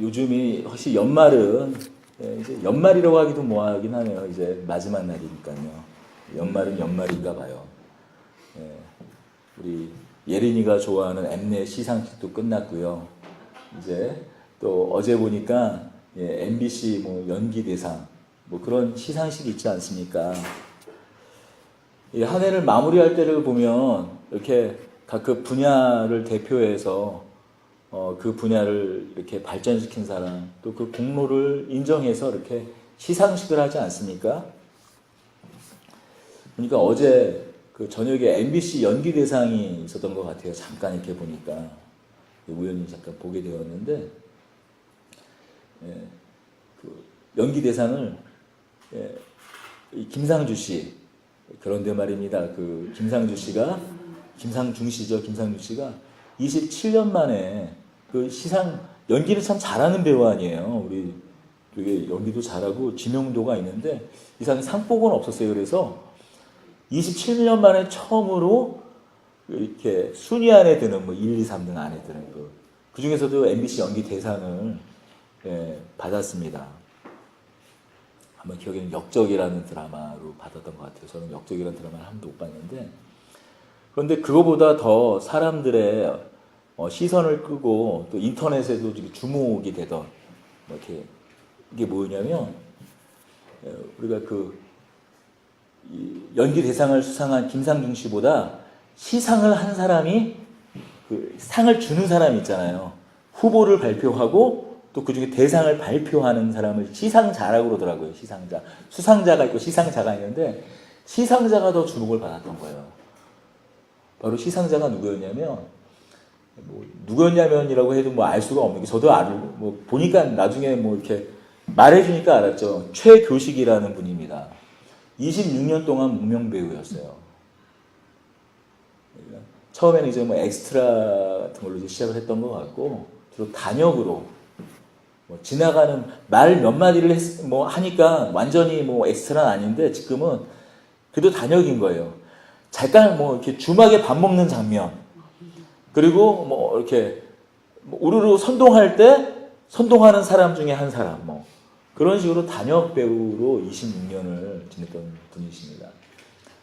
요즘이 혹시 연말은 이제 연말이라고 하기도 뭐하긴 하네요. 이제 마지막 날이니까요. 연말은 연말인가 봐요. 예, 우리 예린이가 좋아하는 엠넷 시상식도 끝났고요. 이제 또 어제 보니까 MBC 뭐 연기 대상 뭐 그런 시상식이 있지 않습니까? 이 한 해를 마무리할 때를 보면 이렇게 각 그 분야를 대표해서 그 분야를 이렇게 발전시킨 사람, 또 그 공로를 인정해서 이렇게 시상식을 하지 않습니까? 그러니까 어제 그 저녁에 MBC 연기대상이 있었던 것 같아요. 잠깐 이렇게 보니까. 우연히 잠깐 보게 되었는데, 그 연기대상을, 이 김상주 씨, 그런데 말입니다. 그 김상중 씨죠. 김상중 씨가 27년 만에 그 연기를 참 잘하는 배우 아니에요. 우리 되게 연기도 잘하고 지명도가 있는데 이상하게 상복은 없었어요. 그래서 27년 만에 처음으로 이렇게 순위 안에 드는 뭐 1, 2, 3등 안에 드는 그 중에서도 MBC 연기 대상을 받았습니다. 아마 기억에는 역적이라는 드라마로 받았던 것 같아요. 저는 역적이라는 드라마를 한 번도 못 봤는데, 그런데 그거보다 더 사람들의 시선을 끄고 또 인터넷에도 주목이 되던 뭐 이렇게 이게 뭐냐면 우리가 그 연기 대상을 수상한 김상중 씨보다 시상을 한 사람이 그 상을 주는 사람이 있잖아요. 후보를 발표하고 또 그중에 대상을 발표하는 사람을 시상자라고 그러더라고요. 시상자. 수상자가 있고 시상자가 있는데 시상자가 더 주목을 받았던 거예요. 바로 시상자가 누구였냐면 뭐 누구였냐면이라고 해도 뭐 알 수가 없는 게 저도 뭐 보니까 나중에 뭐 이렇게 말해주니까 알았죠. 최교식이라는 분입니다. 26년 동안 무명 배우였어요. 처음에는 이제 뭐 엑스트라 같은 걸로 이제 시작을 했던 것 같고 주로 단역으로 뭐 지나가는 말 몇 마디를 뭐 하니까 완전히 뭐 엑스트라는 아닌데 지금은 그래도 단역인 거예요. 잠깐 뭐 이렇게 주막에 밥 먹는 장면, 그리고 뭐 이렇게 뭐 우르르 선동할 때 선동하는 사람 중에 한 사람, 뭐 그런 식으로 단역 배우로 26년을 지냈던 분이십니다.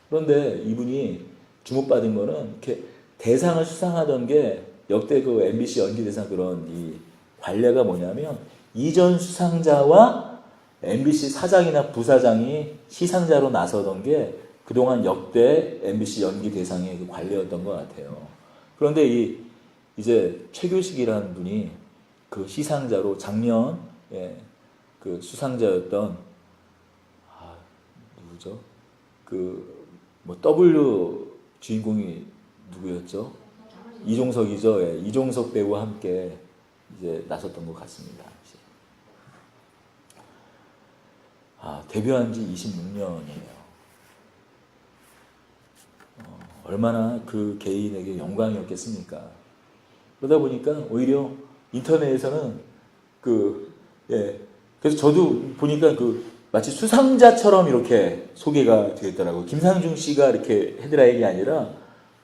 그런데 이분이 주목받은 거는 이렇게 대상을 수상하던 게 역대 그 MBC 연기대상 그런 이 관례가 뭐냐면 이전 수상자와 MBC 사장이나 부사장이 시상자로 나서던 게 그동안 역대 MBC 연기대상의 그 관례였던 것 같아요. 그런데 이제 최교식이라는 분이 그 시상자로 작년 그 수상자였던 누구죠? 그 뭐 W 주인공이 누구였죠? 이종석이죠. 예, 이종석 배우와 함께 이제 나섰던 것 같습니다. 데뷔한 지 26년이에요. 얼마나 그 개인에게 영광이었겠습니까? 그러다 보니까 오히려 인터넷에서는 그래서 저도 보니까 마치 수상자처럼 이렇게 소개가 되어 있더라고요. 김상중 씨가 이렇게 헤드라인이 아니라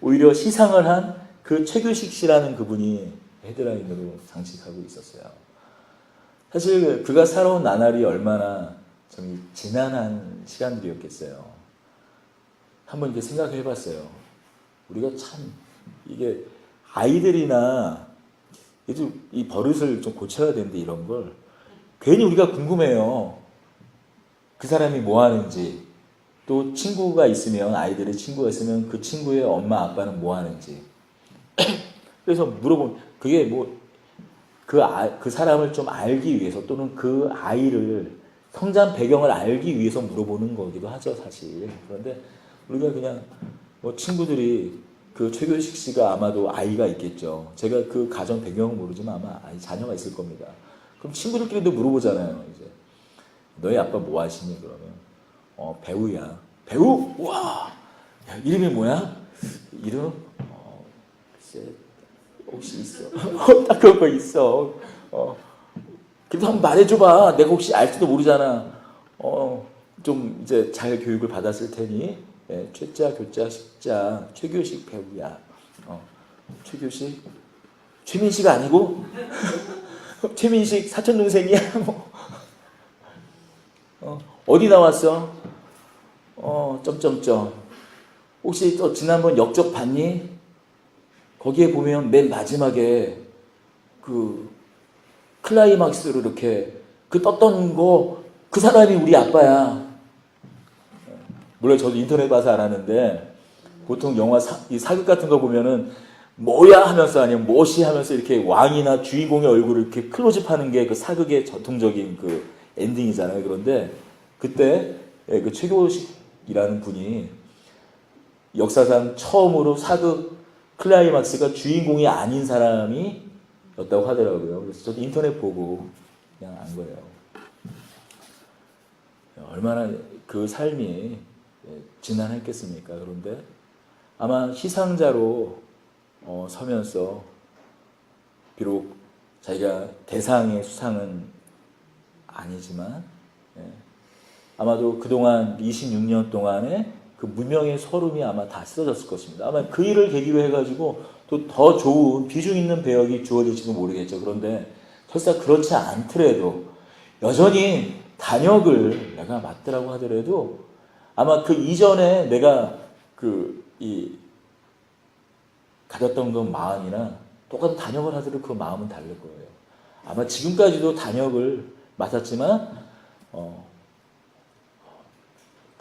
오히려 시상을 한 그 최규식 씨라는 그분이 헤드라인으로 장식하고 있었어요. 사실 그가 살아온 나날이 얼마나 좀 지난한 시간들이었겠어요. 한번 이렇게 생각해 봤어요. 우리가 참 이게 아이들이나 이 버릇을 좀 고쳐야 되는데 이런 걸 괜히 우리가 궁금해요. 그 사람이 뭐 하는지, 또 친구가 있으면 아이들의 친구가 있으면 그 친구의 엄마 아빠는 뭐 하는지 그래서 물어보면 그게 뭐 그 사람을 좀 알기 위해서 또는 그 아이를 성장 배경을 알기 위해서 물어보는 거기도 하죠 사실. 그런데 우리가 그냥 뭐 친구들이 그 최교식 씨가 아마도 아이가 있겠죠. 제가 그 가정 배경은 모르지만 아마 자녀가 있을 겁니다. 그럼 친구들끼리도 물어보잖아요. 이제 너희 아빠 뭐 하시니? 그러면 배우야. 배우? 와, 야, 이름이 뭐야? 이름? 글쎄, 혹시 있어? 딱 그런 거 있어. 그래도 한번 말해줘봐. 내가 혹시 알지도 모르잖아. 좀 이제 잘 교육을 받았을 테니. 최자, 교자, 식자, 최교식 배우야. 최교식? 최민식 아니고? 최민식 사촌 동생이야? 뭐. 어디 나왔어? 점점점. 혹시 또 지난번 역적 봤니? 거기에 보면 맨 마지막에 그 클라이막스로 이렇게 그 떴던 거 그 사람이 우리 아빠야. 물론 저도 인터넷 봐서 알았는데 보통 영화 이 사극 같은 거 보면은 뭐야 하면서 아니면 뭐시 하면서 이렇게 왕이나 주인공의 얼굴을 이렇게 클로즈하는 게 그 사극의 전통적인 그 엔딩이잖아요. 그런데 그때 그 최교식이라는 분이 역사상 처음으로 사극 클라이막스가 주인공이 아닌 사람이 였다고 하더라고요. 그래서 저도 인터넷 보고 그냥 안 거예요. 얼마나 그 삶이 지난했겠습니까? 그런데 아마 희생자로 서면서 비록 자기가 대상의 수상은 아니지만 아마도 그동안 26년 동안에 그 무명의 서름이 아마 다 쓰러졌을 것입니다. 아마 그 일을 계기로 해가지고 또 더 좋은 비중 있는 배역이 주어질지도 모르겠죠. 그런데 설사 그렇지 않더라도 여전히 단역을 내가 맡더라고 하더라도 아마 그 이전에 내가 가졌던 그 마음이나 똑같은 단역을 하더라도 그 마음은 다를 거예요. 아마 지금까지도 단역을 맡았지만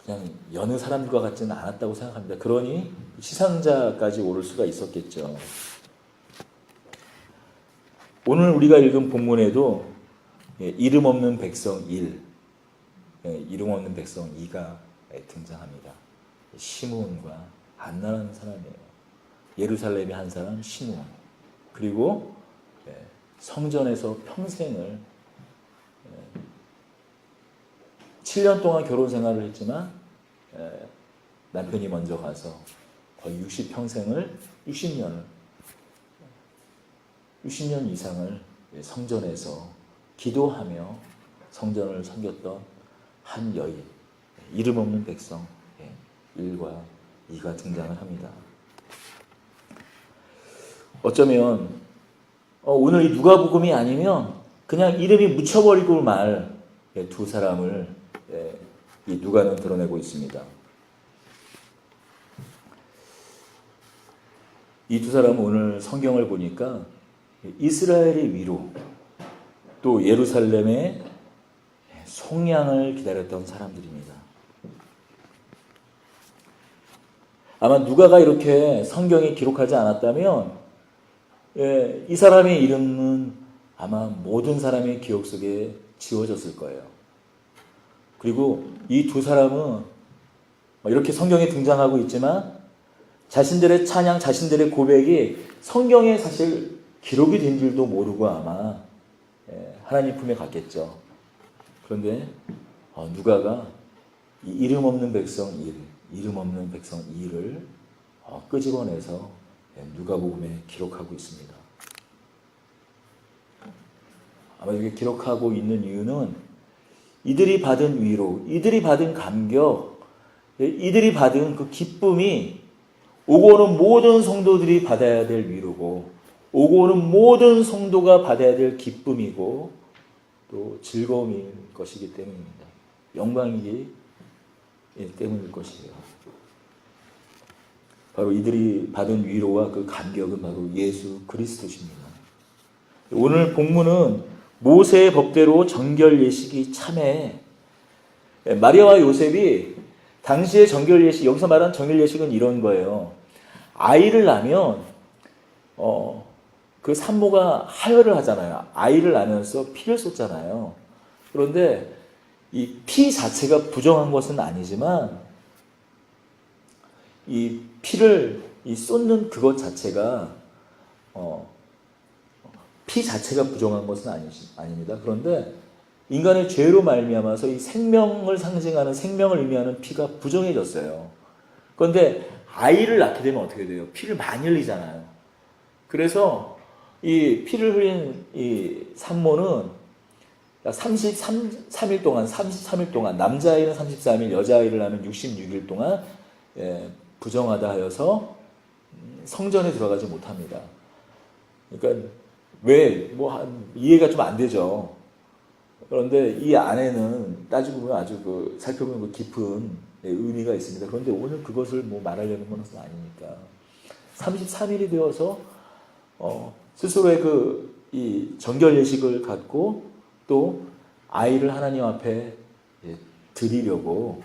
그냥 여느 사람들과 같지는 않았다고 생각합니다. 그러니 시상자까지 오를 수가 있었겠죠. 오늘 우리가 읽은 본문에도 이름 없는 백성 1, 이름 없는 백성 2가 등장합니다. 시므온과 안나라는 사람이에요. 예루살렘의 한 사람 시므온. 그리고 성전에서 평생을 7년 동안 결혼 생활을 했지만 남편이 먼저 가서 거의 60평생을 60년 이상을 성전에서 기도하며 성전을 섬겼던 한 여인, 이름 없는 백성 1과 2가 등장을 합니다. 어쩌면 오늘 이 누가복음이 아니면 그냥 이름이 묻혀버리고 말 두 사람을 이 누가는 드러내고 있습니다. 이 두 사람은 오늘 성경을 보니까 이스라엘의 위로 또 예루살렘의 속량을 기다렸던 사람들입니다. 아마 누가가 이렇게 성경에 기록하지 않았다면 이 사람의 이름은 아마 모든 사람의 기억 속에 지워졌을 거예요. 그리고 이 두 사람은 이렇게 성경에 등장하고 있지만 자신들의 찬양, 자신들의 고백이 성경에 사실 기록이 된 줄도 모르고 아마 하나님 품에 갔겠죠. 그런데 누가가 이 이름 없는 백성 1, 이름 없는 백성 2를 끄집어내서 누가복음에 기록하고 있습니다. 아마 이렇게 기록하고 있는 이유는 이들이 받은 위로, 이들이 받은 감격, 이들이 받은 그 기쁨이 오고 오는 모든 성도들이 받아야 될 위로고 오고 오는 모든 성도가 받아야 될 기쁨이고 또 즐거움일 것이기 때문입니다. 영광이기 때문일 것이에요. 바로 이들이 받은 위로와 그 감격은 바로 예수 그리스도십니다. 오늘 본문은 모세의 법대로 정결 예식이 참해 마리아와 요셉이 당시의 정결 예식, 여기서 말하는 정결 예식은 이런 거예요. 아이를 낳으면 그 산모가 하혈을 하잖아요. 아이를 낳으면서 피를 쏟잖아요. 그런데 이 피 자체가 부정한 것은 아니지만 이 피를 쏟는 그것 자체가 피 자체가 부정한 것은 아닙니다. 그런데 인간의 죄로 말미암아서 이 생명을 상징하는 생명을 의미하는 피가 부정해졌어요. 그런데 아이를 낳게 되면 어떻게 돼요? 피를 많이 흘리잖아요. 그래서 이 피를 흘린 이 산모는 33일 동안 남자아이는 33일, 여자아이를 낳으면 66일 동안 부정하다 하여서 성전에 들어가지 못합니다. 그러니까 왜? 이해가 좀 안 되죠. 그런데 이 안에는 따지고 보면 아주 살펴보면 깊은 의미가 있습니다. 그런데 오늘 그것을 말하려는 것은 아니니까. 33일이 되어서 스스로의 이 정결 예식을 갖고 또 아이를 하나님 앞에 드리려고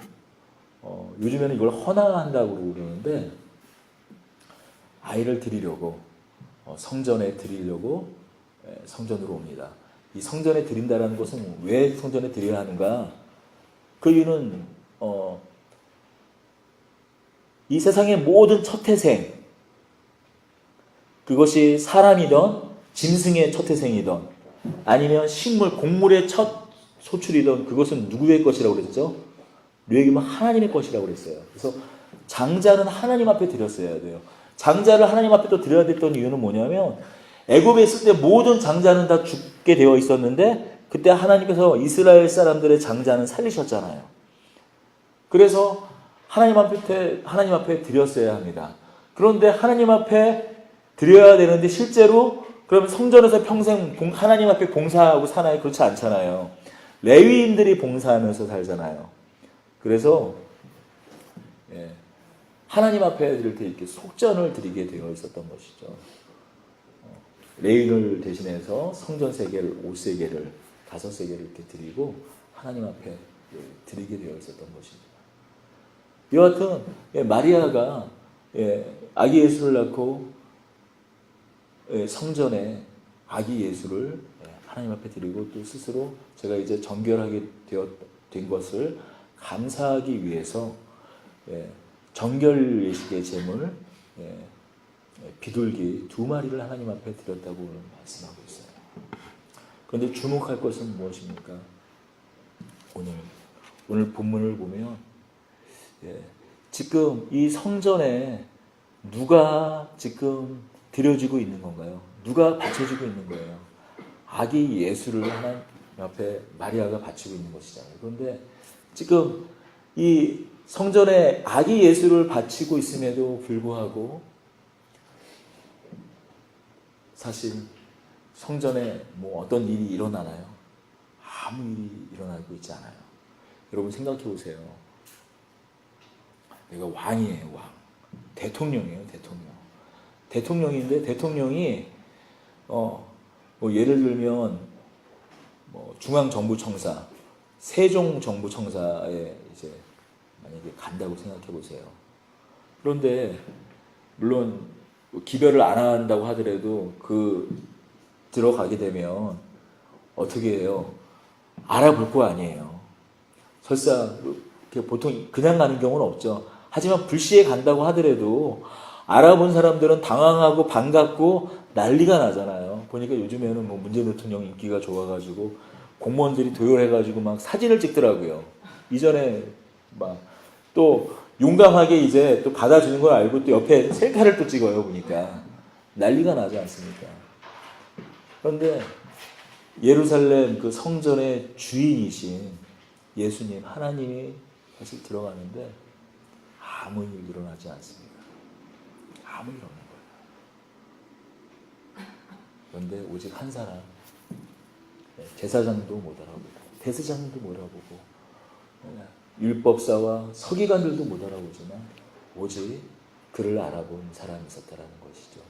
요즘에는 이걸 헌화한다고 그러는데 아이를 드리려고 성전에 드리려고 성전으로 옵니다. 이 성전에 드린다라는 것은 왜 성전에 드려야 하는가? 그 이유는 이 세상의 모든 첫 태생, 그것이 사람이든 짐승의 첫 태생이든 아니면 식물, 곡물의 첫 소출이든 그것은 누구의 것이라고 그랬죠? 류에게는 하나님의 것이라고 그랬어요. 그래서 장자는 하나님 앞에 드렸어야 돼요. 장자를 하나님 앞에 또 드려야 됐던 이유는 뭐냐면 애굽에 있을 때 모든 장자는 다 죽게 되어 있었는데 그때 하나님께서 이스라엘 사람들의 장자는 살리셨잖아요. 그래서 하나님 앞에 드렸어야 합니다. 그런데 하나님 앞에 드려야 되는데 실제로 그러면 성전에서 평생 하나님 앞에 봉사하고 사나요? 그렇지 않잖아요. 레위인들이 봉사하면서 살잖아요. 그래서 하나님 앞에 드릴 때 이렇게 속전을 드리게 되어 있었던 것이죠. 레위인을 대신해서 성전 세계를 5세계를 5세계를 이렇게 드리고 하나님 앞에 드리게 되어 있었던 것입니다. 여하튼 마리아가 아기 예수를 낳고 성전에 아기 예수를 하나님 앞에 드리고 또 스스로 제가 이제 정결하게 된 것을 감사하기 위해서 정결 예식의 제물 비둘기 2마리를 하나님 앞에 드렸다고 말씀하고 있어요. 그런데 주목할 것은 무엇입니까? 오늘 본문을 보면 지금 이 성전에 누가 지금 드려지고 있는 건가요? 누가 바쳐지고 있는 거예요? 아기 예수를 하나님 앞에 마리아가 바치고 있는 것이잖아요. 그런데 지금 이 성전에 아기 예수를 바치고 있음에도 불구하고 사실 성전에 어떤 일이 일어나나요? 아무 일이 일어나고 있지 않아요. 여러분 생각해 보세요. 내가 왕이에요, 왕. 대통령이에요, 대통령. 대통령인데 대통령이 예를 들면 중앙정부청사, 세종정부청사에 이제 만약에 간다고 생각해 보세요. 그런데 물론 기별을 안 한다고 하더라도 들어가게 되면 어떻게 해요? 알아볼 거 아니에요. 설사 보통 그냥 가는 경우는 없죠. 하지만 불시에 간다고 하더라도 알아본 사람들은 당황하고 반갑고 난리가 나잖아요. 보니까 요즘에는 문재인 대통령 인기가 좋아가지고 공무원들이 도열해가지고 막 사진을 찍더라고요. 이전에 또 용감하게 이제 또 받아주는 걸 알고 또 옆에 셀카를 또 찍어요. 보니까 난리가 나지 않습니까? 그런데 예루살렘 그 성전의 주인이신 예수님, 하나님이 사실 들어가는데 아무 일 일어나지 않습니다. 아무 일 없는 거예요. 그런데 오직 한 사람, 제사장도 못 알아보고 대제사장도 못 알아보고 율법사와 서기관들도 못 알아보지만 오직 그를 알아본 사람이 있었다라는 것이죠.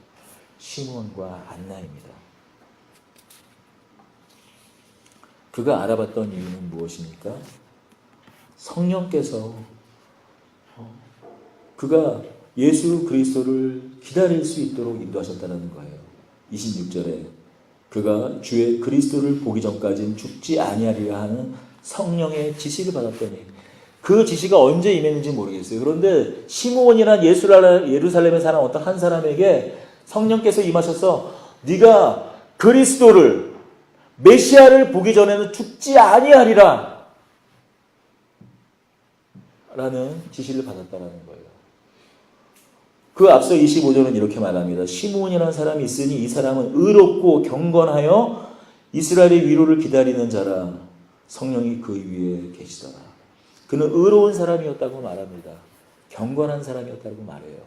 시므온과 안나입니다. 그가 알아봤던 이유는 무엇입니까? 성령께서 그가 예수 그리스도를 기다릴 수 있도록 인도하셨다는 거예요. 26절에 그가 주의 그리스도를 보기 전까지는 죽지 아니하리라 하는 성령의 지시를 받았더니 그 지시가 언제 임했는지 모르겠어요. 그런데 시므온이란 예루살렘에 사는 어떤 한 사람에게 성령께서 임하셔서 네가 그리스도를 메시아를 보기 전에는 죽지 아니하리라 라는 지시를 받았다라는 거예요. 그 앞서 25절은 이렇게 말합니다. 시므온이라는 사람이 있으니 이 사람은 의롭고 경건하여 이스라엘의 위로를 기다리는 자라. 성령이 그 위에 계시더라. 그는 의로운 사람이었다고 말합니다. 경건한 사람이었다고 말해요.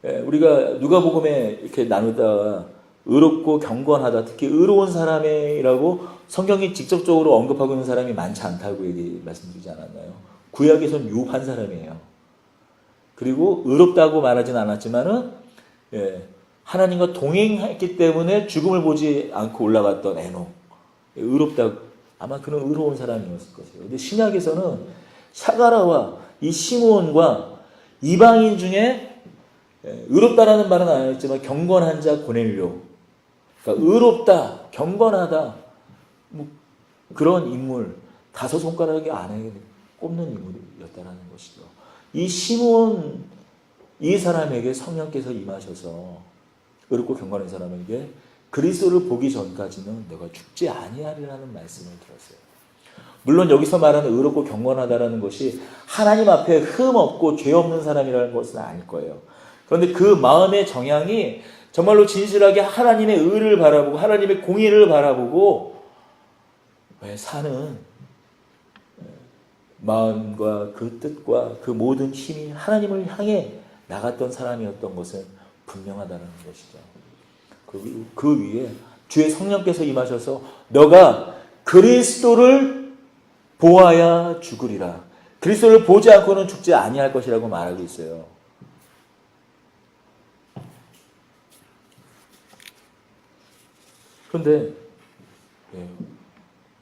우리가 누가복음에 이렇게 나누다가 의롭고 경건하다, 특히 의로운 사람이라고 성경이 직접적으로 언급하고 있는 사람이 많지 않다고 말씀드리지 않았나요? 구약에선 유업한 사람이에요. 그리고 의롭다고 말하진 않았지만은 하나님과 동행했기 때문에 죽음을 보지 않고 올라갔던 에녹, 의롭다, 아마 그런 의로운 사람이었을 것이에요. 근데 신약에서는 샤가라와 이 시므온과 이방인 중에 의롭다라는 말은 안 했지만 경건한 자 고넬료, 그러니까 의롭다, 경건하다, 뭐 그런 인물, 5손가락의 안에 꼽는 인물이었다라는 것이죠. 이 시므온, 이 사람에게 성령께서 임하셔서 의롭고 경건한 사람에게 그리스도를 보기 전까지는 너가 죽지 아니하리라는 말씀을 들었어요. 물론 여기서 말하는 의롭고 경건하다라는 것이 하나님 앞에 흠 없고 죄 없는 사람이라는 것은 아닐 거예요. 그런데 그 마음의 정향이 정말로 진실하게 하나님의 의를 바라보고 하나님의 공의를 바라보고 사는 마음과 그 뜻과 그 모든 힘이 하나님을 향해 나갔던 사람이었던 것은 분명하다는 것이죠. 그 위에 주의 성령께서 임하셔서 너가 그리스도를 보아야 죽으리라. 그리스도를 보지 않고는 죽지 아니할 것이라고 말하고 있어요. 그런데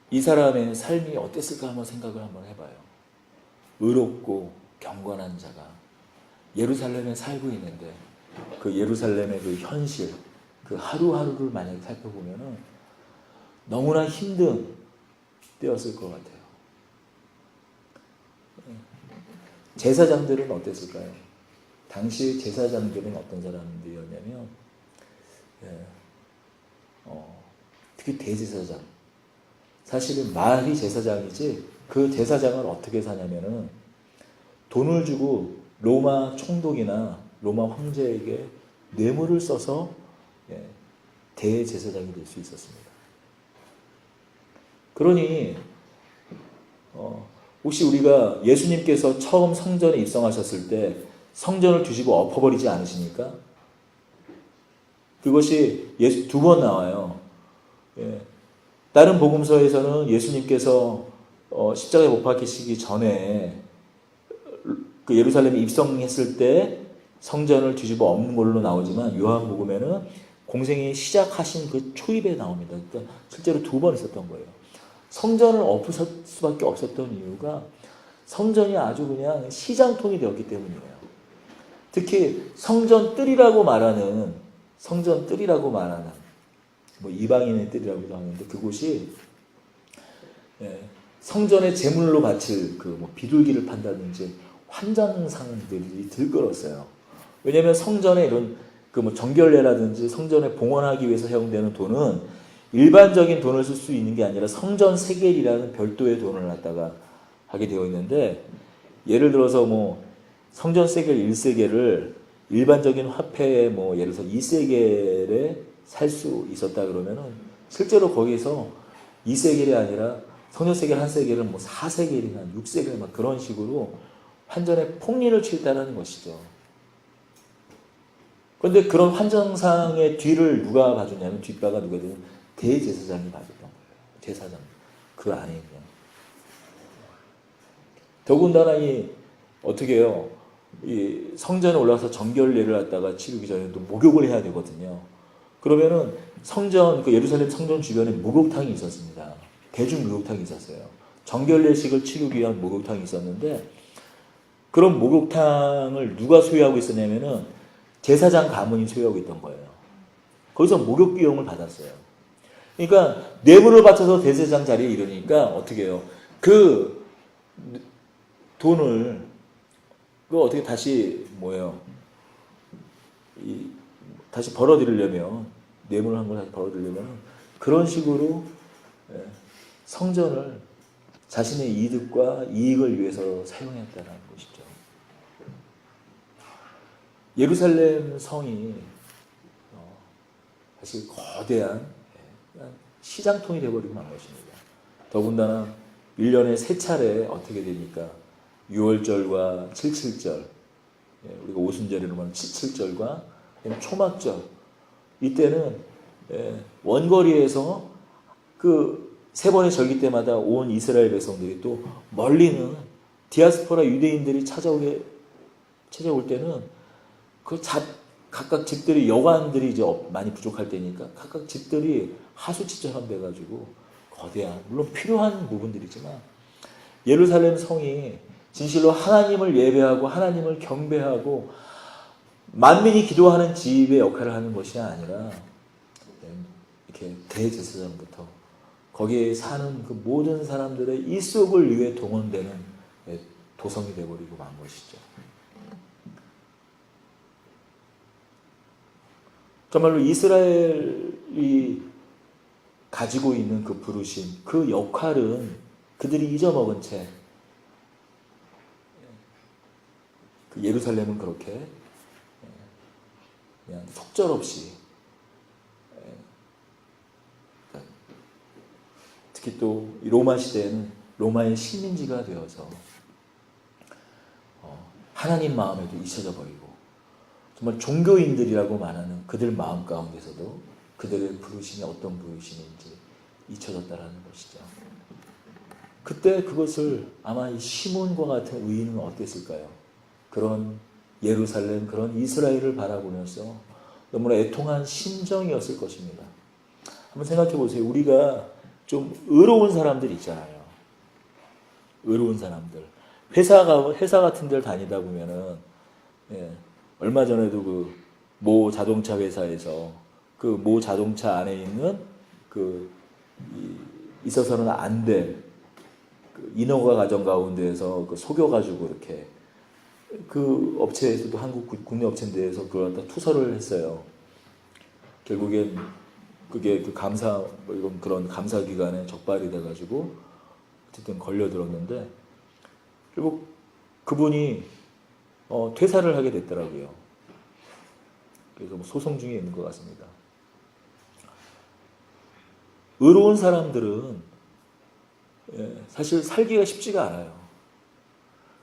이 사람의 삶이 어땠을까 한번 생각을 한번 해봐요. 의롭고 경건한 자가 예루살렘에 살고 있는데 그 예루살렘의 그 현실, 그 하루하루를 만약에 살펴보면은 너무나 힘든 때였을 것 같아요. 제사장들은 어땠을까요? 당시 제사장들은 어떤 사람들이었냐면 특히 대제사장, 사실은 말이 제사장이지 그 제사장을 어떻게 사냐면은 돈을 주고 로마 총독이나 로마 황제에게 뇌물을 써서 대제사장이 될 수 있었습니다. 그러니 혹시 우리가 예수님께서 처음 성전에 입성하셨을 때 성전을 뒤집어 엎어버리지 않으십니까? 그것이 2번 나와요. 다른 복음서에서는 예수님께서 십자가에 못 박히시기 전에 그 예루살렘에 입성했을 때 성전을 뒤집어 엎는 걸로 나오지만 요한복음에는 공생이 시작하신 그 초입에 나옵니다. 그러니까 실제로 2번 있었던 거예요. 성전을 엎을 수밖에 없었던 이유가 성전이 아주 그냥 시장통이 되었기 때문이에요. 특히 성전 뜰이라고 말하는 뭐 이방인의 뜰이라고도 하는데 그곳이 성전에 제물로 바칠 그 뭐 비둘기를 판다든지 환장상들이 들끓었어요. 왜냐하면 성전에 이런 그 뭐 정결례라든지 성전에 봉헌하기 위해서 사용되는 돈은 일반적인 돈을 쓸 수 있는 게 아니라 성전 세겔이라는 별도의 돈을 갖다가 하게 되어 있는데, 예를 들어서 뭐 성전 세겔 1세겔을 일반적인 화폐에 뭐 예를 들어서 2세겔에 살 수 있었다 그러면은 실제로 거기서 2세겔이 아니라 성전 세겔 1세겔은 뭐 4세겔이나 6세겔 막 그런 식으로 환전에 폭리를 취했다는 것이죠. 그런데 그런 환전상의 뒤를 누가 봐주냐면 뒷바가 누가 되면 대제사장이 봐줬던 거예요. 제사장 그 안에 있는. 더군다나 이 어떻게 해요? 이 성전에 올라가서 정결례를 갖다가 치르기 전에 또 목욕을 해야 되거든요. 그러면은 성전, 그 예루살렘 성전 주변에 목욕탕이 있었습니다. 대중 목욕탕이 있었어요. 정결례식을 치르기 위한 목욕탕이 있었는데, 그런 목욕탕을 누가 소유하고 있었냐면은 제사장 가문이 소유하고 있던 거예요. 거기서 목욕 비용을 받았어요. 그러니까 뇌물을 바쳐서 대제사장 자리에 이르니까 어떻게 해요? 그 돈을 그 어떻게 다시 다시 벌어들이려면, 뇌물을 한 걸 다시 벌어들이려면 그런 식으로 성전을 자신의 이득과 이익을 위해서 사용했다는 것이죠. 예루살렘 성이 사실 거대한 시장통이 되어버리고 만 것입니다. 더군다나 1년에 3차례 어떻게 됩니까? 6월절과 77절, 우리가 오순절이라고 하는 칠칠절과 초막절, 이때는 원거리에서 그 세 번의 절기 때마다 온 이스라엘 백성들이 또 멀리는 디아스포라 유대인들이 찾아올 때는 각각 집들이 여관들이 이제 많이 부족할 때니까 각각 집들이 하수치처럼 돼가지고 거대한, 물론 필요한 부분들이지만 예루살렘 성이 진실로 하나님을 예배하고 하나님을 경배하고 만민이 기도하는 집의 역할을 하는 것이 아니라 이렇게 대제사장부터 거기에 사는 그 모든 사람들의 일속을 위해 동원되는 도성이 되어버리고 만 것이죠. 정말로 이스라엘이 가지고 있는 그 부르심, 그 역할은 그들이 잊어먹은 채 그 예루살렘은 그렇게 그냥 속절없이, 특히 또 로마 시대에는 로마의 식민지가 되어서 하나님 마음에도 잊혀져 버리고, 정말 종교인들이라고 말하는 그들 마음 가운데서도 그들의 부르심이 어떤 부르심인지 잊혀졌다라는 것이죠. 그때 그것을 아마 이 시몬과 같은 의인은 어땠을까요? 그런 예루살렘, 그런 이스라엘을 바라보면서 너무나 애통한 심정이었을 것입니다. 한번 생각해 보세요. 우리가 좀 의로운 사람들 있잖아요. 의로운 사람들. 회사 같은 데를 다니다 보면은, 얼마 전에도 그 모 자동차 회사에서 그 모 자동차 안에 있는 있어서는 안 될 인허가 과정 가운데에서 속여가지고 이렇게 그 업체에서도 한국 국내 업체인데에서 그걸 갖다 투서를 했어요. 결국엔 그게 그런 감사기관에 적발이 돼가지고 어쨌든 걸려들었는데, 결국 그분이 퇴사를 하게 됐더라고요. 그래서 소송 중에 있는 것 같습니다. 의로운 사람들은 사실 살기가 쉽지가 않아요.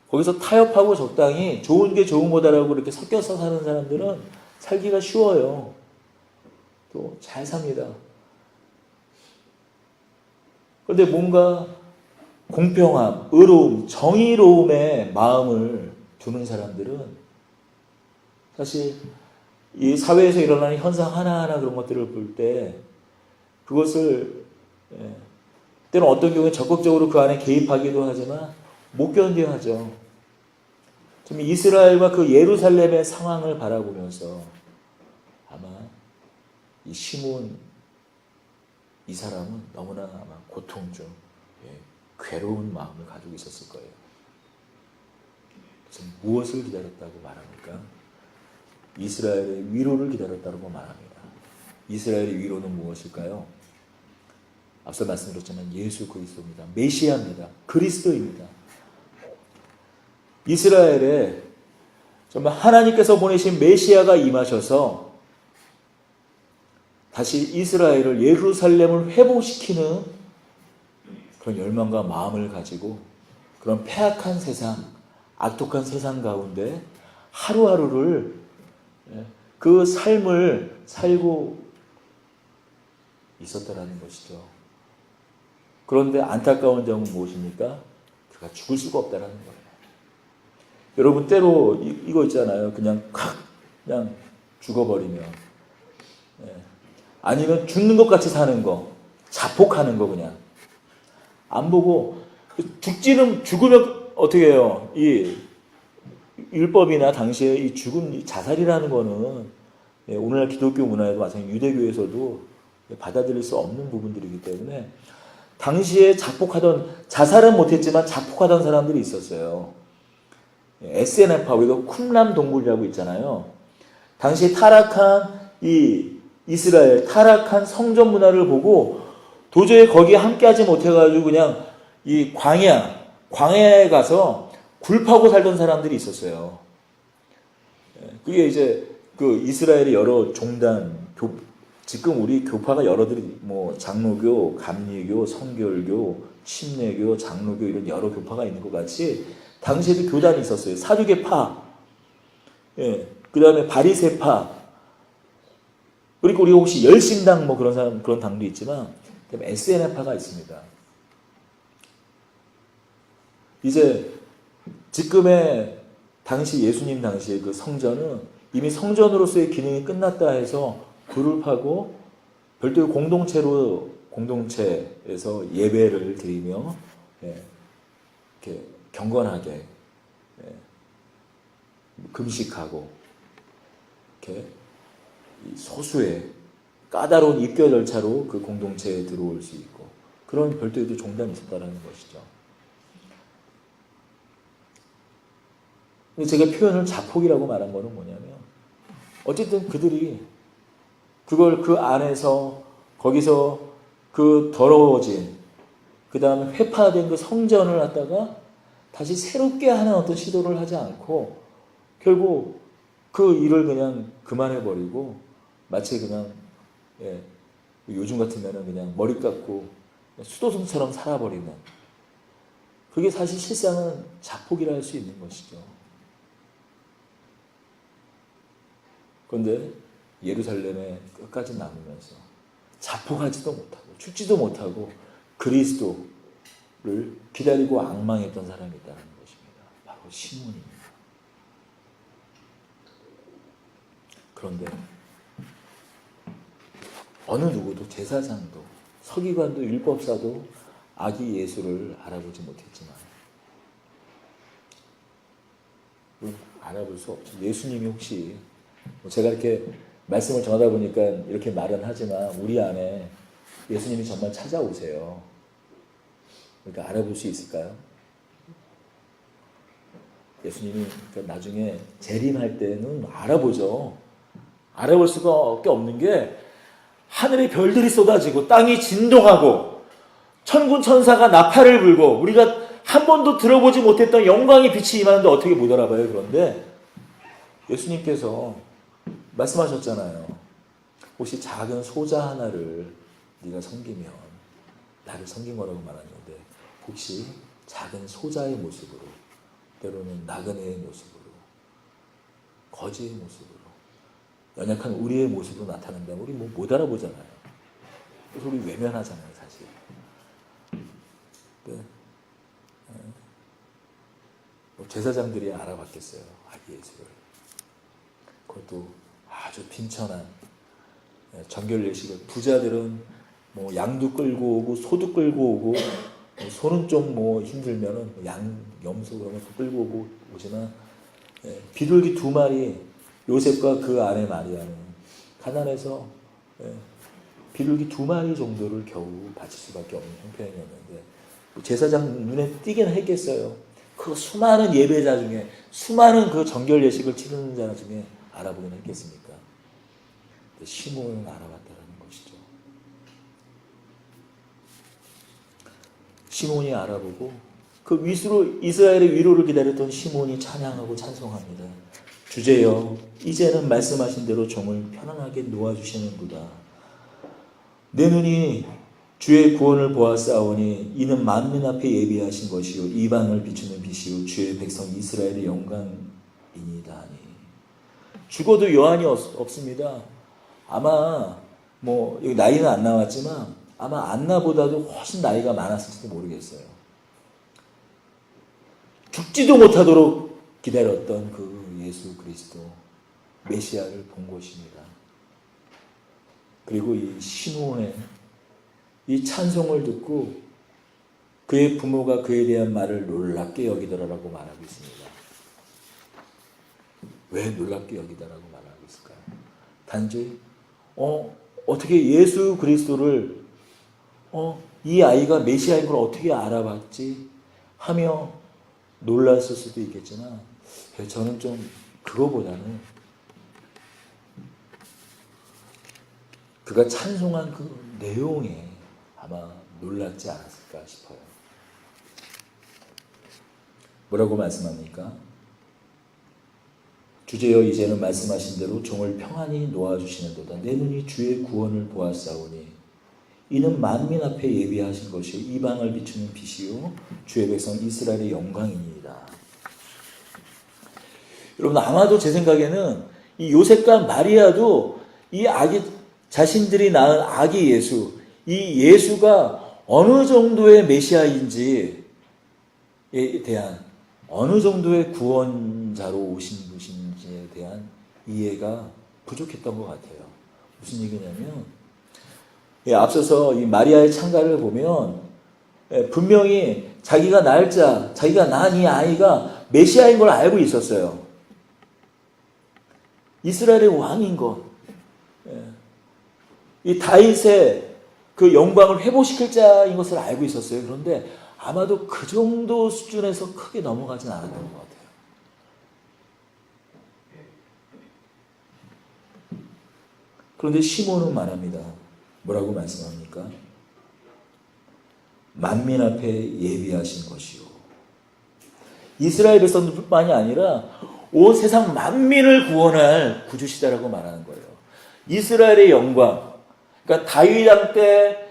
거기서 타협하고 적당히 좋은 게 좋은 거다라고 이렇게 섞여서 사는 사람들은 살기가 쉬워요. 또 잘 삽니다. 그런데 뭔가 공평함, 의로움, 정의로움의 마음을 두는 사람들은 사실 이 사회에서 일어나는 현상 하나하나 그런 것들을 볼 때 그것을 때는 어떤 경우에 적극적으로 그 안에 개입하기도 하지만 못 견뎌 하죠. 좀 이스라엘과 그 예루살렘의 상황을 바라보면서 아마 이 시몬, 이 사람은 너무나 아마 고통 중 괴로운 마음을 가지고 있었을 거예요. 그래서 무엇을 기다렸다고 말합니까? 이스라엘의 위로를 기다렸다고 말합니다. 이스라엘의 위로는 무엇일까요? 앞서 말씀드렸지만 예수 그리스도입니다. 메시아입니다. 그리스도입니다. 이스라엘에 정말 하나님께서 보내신 메시아가 임하셔서 다시 이스라엘을, 예루살렘을 회복시키는 그런 열망과 마음을 가지고 그런 패악한 세상, 악독한 세상 가운데 하루하루를 그 삶을 살고 있었다라는 것이죠. 그런데 안타까운 점은 무엇입니까? 그가 죽을 수가 없다라는 거예요. 여러분 때로 이거 있잖아요. 그냥 죽어버리면, 아니면 죽는 것 같이 사는 거, 자폭하는 거 그냥 안 보고 죽으면 어떻게 해요? 이 율법이나 당시에 이 죽음, 자살이라는 거는 오늘날 기독교 문화에도 마찬가지, 유대교에서도 받아들일 수 없는 부분들이기 때문에 당시에 자살은 못했지만 자폭하던 사람들이 있었어요. SNF파, 우리가 쿰람 동굴이라고 있잖아요. 당시 타락한 이 이스라엘, 타락한 성전 문화를 보고 도저히 거기에 함께하지 못해가지고 그냥 이 광야에 가서 굴 파고 살던 사람들이 있었어요. 그게 이제 그 이스라엘의 여러 종단, 지금 우리 교파가 여러들이 장로교, 감리교, 성결교, 침례교, 장로교 이런 여러 교파가 있는 것 같이 당시에도 교단이 있었어요. 사두개파. 예. 그 다음에 바리새파. 그리고 우리가 혹시 열심당 뭐 그런 사람, 그런 당도 있지만, 그다음에 SNF파가 있습니다. 이제 지금의 당시 예수님 당시의 그 성전은 이미 성전으로서의 기능이 끝났다 해서 불을 파고 별도의 공동체에서 예배를 드리며 예, 이렇게 경건하게 예, 금식하고 이렇게 소수의 까다로운 입교 절차로 그 공동체에 들어올 수 있고 그런 별도의 또 종단이 있었다는 것이죠. 근데 제가 표현을 자폭이라고 말한 거는 뭐냐면 어쨌든 그들이 그걸 그 안에서 거기서 그 더러워진 그 다음에 회파된 그 성전을 갖다가 다시 새롭게 하는 어떤 시도를 하지 않고 결국 그 일을 그냥 그만해버리고 마치 그냥 예, 요즘 같으면 그냥 머리 깎고 수도승처럼 살아버리는 그게 사실 실상은 자폭이라 할 수 있는 것이죠. 그런데 예루살렘에 끝까지 남으면서 자폭하지도 못하고 죽지도 못하고 그리스도를 기다리고 앙망했던 사람이 있다는 것입니다. 바로 시몬입니다. 그런데 어느 누구도 제사장도 서기관도 율법사도 아기 예수를 알아보지 못했지만 알아볼 수 없죠. 예수님이 혹시 제가 이렇게 말씀을 전하다 보니까 이렇게 말은 하지만 우리 안에 예수님이 정말 찾아오세요. 그러니까 알아볼 수 있을까요? 예수님이 나중에 재림할 때는 알아보죠. 알아볼 수밖에 없는 게 하늘에 별들이 쏟아지고 땅이 진동하고 천군 천사가 나팔을 불고 우리가 한 번도 들어보지 못했던 영광의 빛이 임하는데 어떻게 못 알아봐요. 그런데 예수님께서 말씀하셨잖아요. 혹시 작은 소자 하나를 네가 섬기면 나를 섬긴 거라고 말하는데 혹시 작은 소자의 모습으로 때로는 나그네의 모습으로 거지의 모습으로 연약한 우리의 모습으로 나타난다면 우리 뭐 못 알아보잖아요. 그래서 우리 외면하잖아요, 사실. 네. 제사장들이 알아봤겠어요, 아기 예수를. 그것도 아주 빈천한 정결 예식을 부자들은 뭐 양도 끌고 오고 소도 끌고 오고 소는 좀 뭐 힘들면은 염소 그런 것도 끌고 오고 오지만 비둘기 2마리 요셉과 그 아내 마리아는 가난해서 비둘기 2마리 정도를 겨우 바칠 수밖에 없는 형편이었는데 제사장 눈에 띄긴 했겠어요. 그 수많은 예배자 중에 수많은 그 정결 예식을 치르는 자 중에 알아보긴 했겠습니까? 시몬을 알아봤다는 것이죠. 시몬이 알아보고 그 위수로 이스라엘의 위로를 기다렸던 시몬이 찬양하고 찬송합니다. 주제여 이제는 말씀하신 대로 종을 편안하게 놓아주시는구나. 내 눈이 주의 구원을 보았사오니 이는 만민 앞에 예비하신 것이요 이방을 비추는 빛이요 주의 백성 이스라엘의 영광이니이다. 죽어도 여한이 없습니다. 아마 뭐 여기 나이는 안 나왔지만 아마 안나보다도 훨씬 나이가 많았을지도 모르겠어요. 죽지도 못하도록 기다렸던 그 예수 그리스도 메시아를 본 것입니다. 그리고 이 시몬의 이 찬송을 듣고 그의 부모가 그에 대한 말을 놀랍게 여기더라라고 말하고 있습니다. 왜 놀랍게 여기다라고 말하고 있을까요? 단지 어떻게 예수 그리스도를 이 아이가 메시아인 걸 어떻게 알아봤지 하며 놀랐을 수도 있겠지만 저는 좀 그거보다는 그가 찬송한 그 내용에 아마 놀랐지 않았을까 싶어요. 뭐라고 말씀합니까? 주제여 이제는 말씀하신 대로 종을 평안히 놓아주시는도다. 내 눈이 주의 구원을 보았사오니 이는 만민 앞에 예비하신 것이요 이방을 비추는 빛이요 주의 백성 이스라엘의 영광이니이다. 여러분 아마도 제 생각에는 이 요셉과 마리아도 이 아기 자신들이 낳은 아기 예수, 이 예수가 어느 정도의 메시아인지에 대한 어느 정도의 구원자로 오신 분인지에 대한 이해가 부족했던 것 같아요. 무슨 얘기냐면 앞서서 이 마리아의 창가를 보면 분명히 자기가 자기가 낳은 이 아이가 메시아인 걸 알고 있었어요. 이스라엘의 왕인 것. 이 다윗의 그 영광을 회복시킬 자인 것을 알고 있었어요. 그런데 아마도 그 정도 수준에서 크게 넘어가진 않았던 것 같아요. 그런데 시몬은 말합니다. 뭐라고 말씀합니까? 만민 앞에 예비하신 것이요. 이스라엘 백성들뿐만이 아니라 온 세상 만민을 구원할 구주시다라고 말하는 거예요. 이스라엘의 영광. 그러니까 다윗 왕 때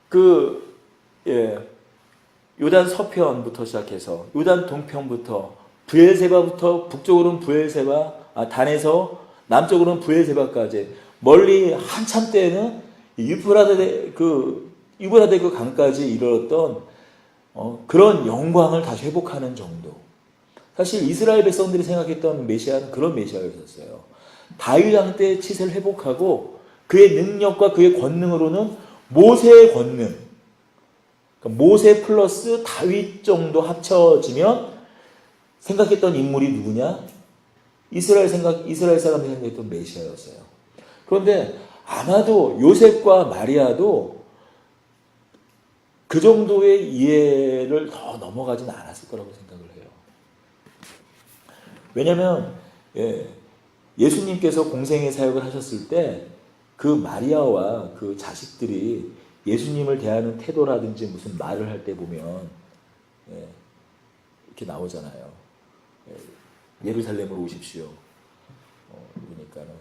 그 요단 서편부터 시작해서 요단 동편부터 브엘세바부터 북쪽으로는 단에서 남쪽으로는 브엘세바까지 멀리 한참 때에는 유브라데 그 강까지 이르렀던 그런 영광을 다시 회복하는 정도. 사실 이스라엘 백성들이 생각했던 메시아는 그런 메시아였었어요. 다윗 왕 때의 치세를 회복하고 그의 능력과 그의 권능으로는 모세의 권능, 그러니까 모세 플러스 다윗 정도 합쳐지면 생각했던 인물이 누구냐? 이스라엘 사람들이 생각했던 메시아였어요. 그런데 아마도 요셉과 마리아도 그 정도의 이해를 더 넘어가진 않았을 거라고 생각을 해요. 왜냐하면 예수님께서 공생의 사역을 하셨을 때 그 마리아와 그 자식들이 예수님을 대하는 태도라든지 무슨 말을 할 때 보면 이렇게 나오잖아요. 예루살렘으로 오십시오. 그러니까는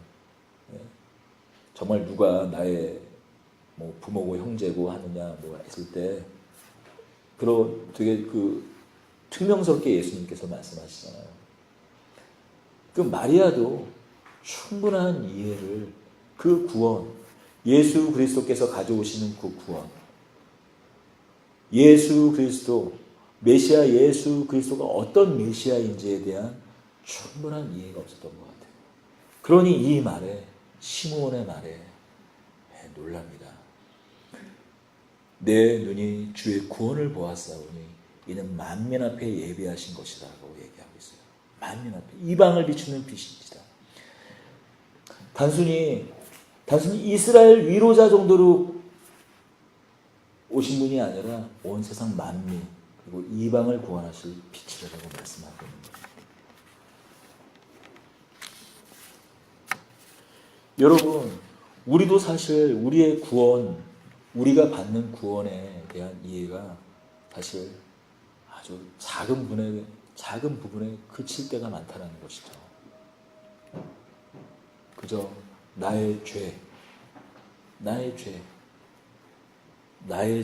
정말 누가 나의 뭐 부모고 형제고 하느냐 뭐 했을 때 그런 되게 그 특명스럽게 예수님께서 말씀하시잖아요. 그 마리아도 충분한 이해를 그 구원, 예수 그리스도께서 가져오시는 그 구원, 예수 그리스도, 메시아 예수 그리스도가 어떤 메시아인지에 대한 충분한 이해가 없었던 것 같아요. 그러니 이 말에, 시므온의 말에 놀랍니다. 내 눈이 주의 구원을 보았사오니 이는 만민 앞에 예비하신 것이다 라고 얘기하고 있어요. 만민 앞에 이방을 비추는 빛입니다. 단순히 이스라엘 위로자 정도로 오신 분이 아니라 온 세상 만민 그리고 이방을 구원하실 빛이라고 말씀하고 있는 거예요. 여러분, 우리도 사실 우리의 구원, 우리가 받는 구원에 대한 이해가 사실 아주 작은 부분에 그칠 때가 많다는 것이죠. 그저 나의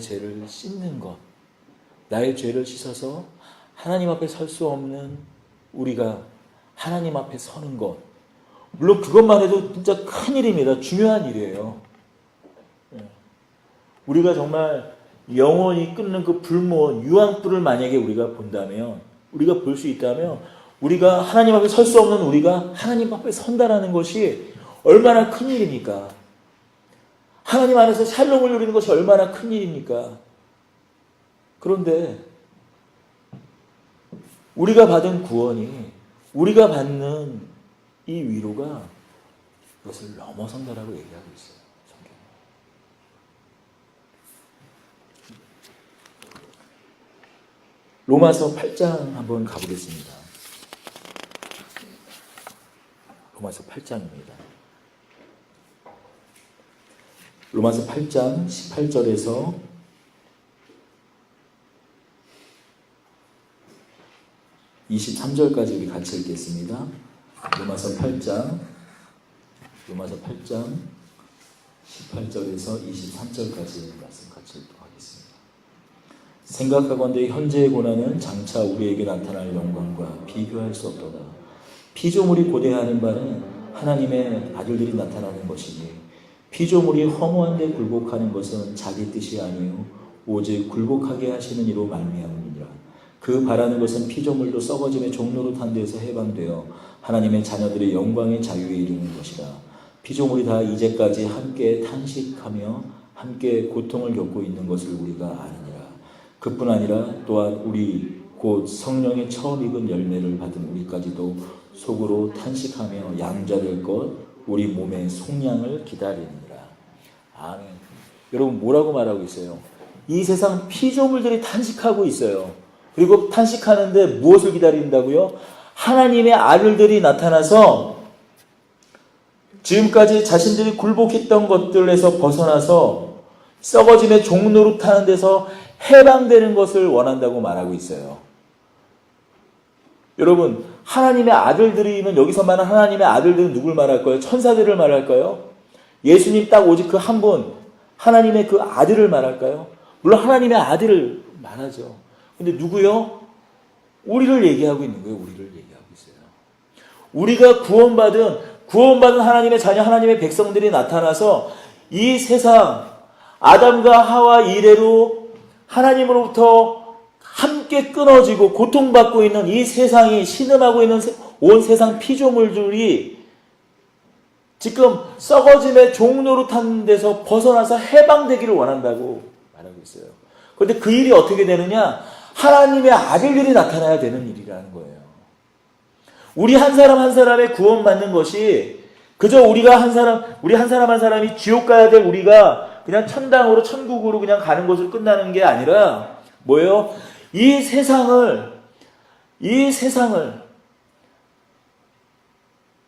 죄를 씻는 것, 나의 죄를 씻어서 하나님 앞에 설 수 없는 우리가 하나님 앞에 서는 것, 물론 그것만 해도 진짜 큰 일입니다. 중요한 일이에요. 우리가 정말 영원히 끊는 그 불모원, 유황불을 만약에 우리가 본다면, 우리가 볼 수 있다면, 우리가 하나님 앞에 설 수 없는 우리가 하나님 앞에 선다라는 것이 얼마나 큰 일입니까? 하나님 안에서 샬롬을 누리는 것이 얼마나 큰 일입니까? 그런데 우리가 받은 구원이, 우리가 받는 이 위로가 그것을 넘어선다라고 얘기하고 있어요. 성경. 로마서 8장 한번 가보겠습니다. 로마서 8장입니다. 로마서 8장 18절에서 23절까지 우리 같이 읽겠습니다. 로마서 8장 18절에서 23절까지 말씀 같이 읽도록 하겠습니다. 생각하건대 현재의 고난은 장차 우리에게 나타날 영광과 비교할 수 없도다. 피조물이 고대하는 바는 하나님의 아들들이 나타나는 것이니 피조물이 허무한 데 굴복하는 것은 자기 뜻이 아니요 오직 굴복하게 하시는 이로 말미암으니라. 그 바라는 것은 피조물도 썩어짐의 종로로 탄 데서 해방되어 하나님의 자녀들의 영광의 자유에 이르는 것이라. 피조물이 다 이제까지 함께 탄식하며 함께 고통을 겪고 있는 것을 우리가 아느니라. 그뿐 아니라 또한 우리 곧 성령의 처음 익은 열매를 받은 우리까지도 속으로 탄식하며 양자될 것 우리 몸의 속량을 기다리느니라. 아멘. 여러분 뭐라고 말하고 있어요? 이 세상 피조물들이 탄식하고 있어요. 그리고 탄식하는데 무엇을 기다린다고요? 하나님의 아들들이 나타나서 지금까지 자신들이 굴복했던 것들에서 벗어나서 썩어짐의 종로로 타는 데서 해방되는 것을 원한다고 말하고 있어요. 여러분 하나님의 아들들이면 여기서 말하는 하나님의 아들들은 누굴 말할까요? 천사들을 말할까요? 예수님 딱 오직 그 한 분 하나님의 그 아들을 말할까요? 물론 하나님의 아들을 말하죠. 근데 누구요? 우리를 얘기하고 있는 거예요. 우리를 얘기하고 있어요. 우리가 구원받은 하나님의 자녀 하나님의 백성들이 나타나서 이 세상 아담과 하와 이래로 하나님으로부터 함께 끊어지고 고통받고 있는 이 세상이 신음하고 있는 온 세상 피조물들이 지금 썩어짐의 종로로 탄 데서 벗어나서 해방되기를 원한다고 말하고 있어요. 그런데 그 일이 어떻게 되느냐? 하나님의 아들들이 나타나야 되는 일이라는 거예요. 우리 한 사람 한 사람의 구원받는 것이 그저 우리 한 사람 한 사람이 지옥 가야 될 우리가 그냥 천당으로 천국으로 그냥 가는 것으로 끝나는 게 아니라 뭐예요? 이 세상을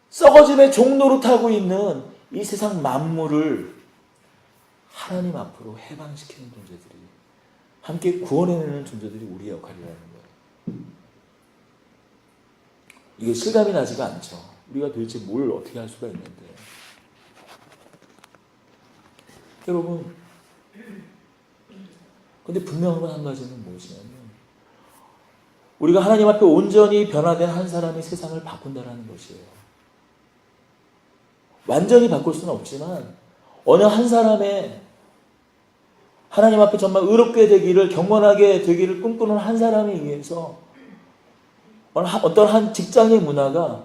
썩어짐의 종로로 타고 있는 이 세상 만물을 하나님 앞으로 해방시키는 존재들이 함께 구원해내는 존재들이 우리의 역할이라는 거예요. 이게 실감이 나지가 않죠. 우리가 도대체 뭘 어떻게 할 수가 있는데. 여러분, 근데 분명한 건 한 가지는 무엇이냐면 우리가 하나님 앞에 온전히 변화된 한 사람이 세상을 바꾼다는 것이에요. 완전히 바꿀 수는 없지만 어느 한 사람의 하나님 앞에 정말 의롭게 되기를 경건하게 되기를 꿈꾸는 한 사람에 의해서 어떤 한 직장의 문화가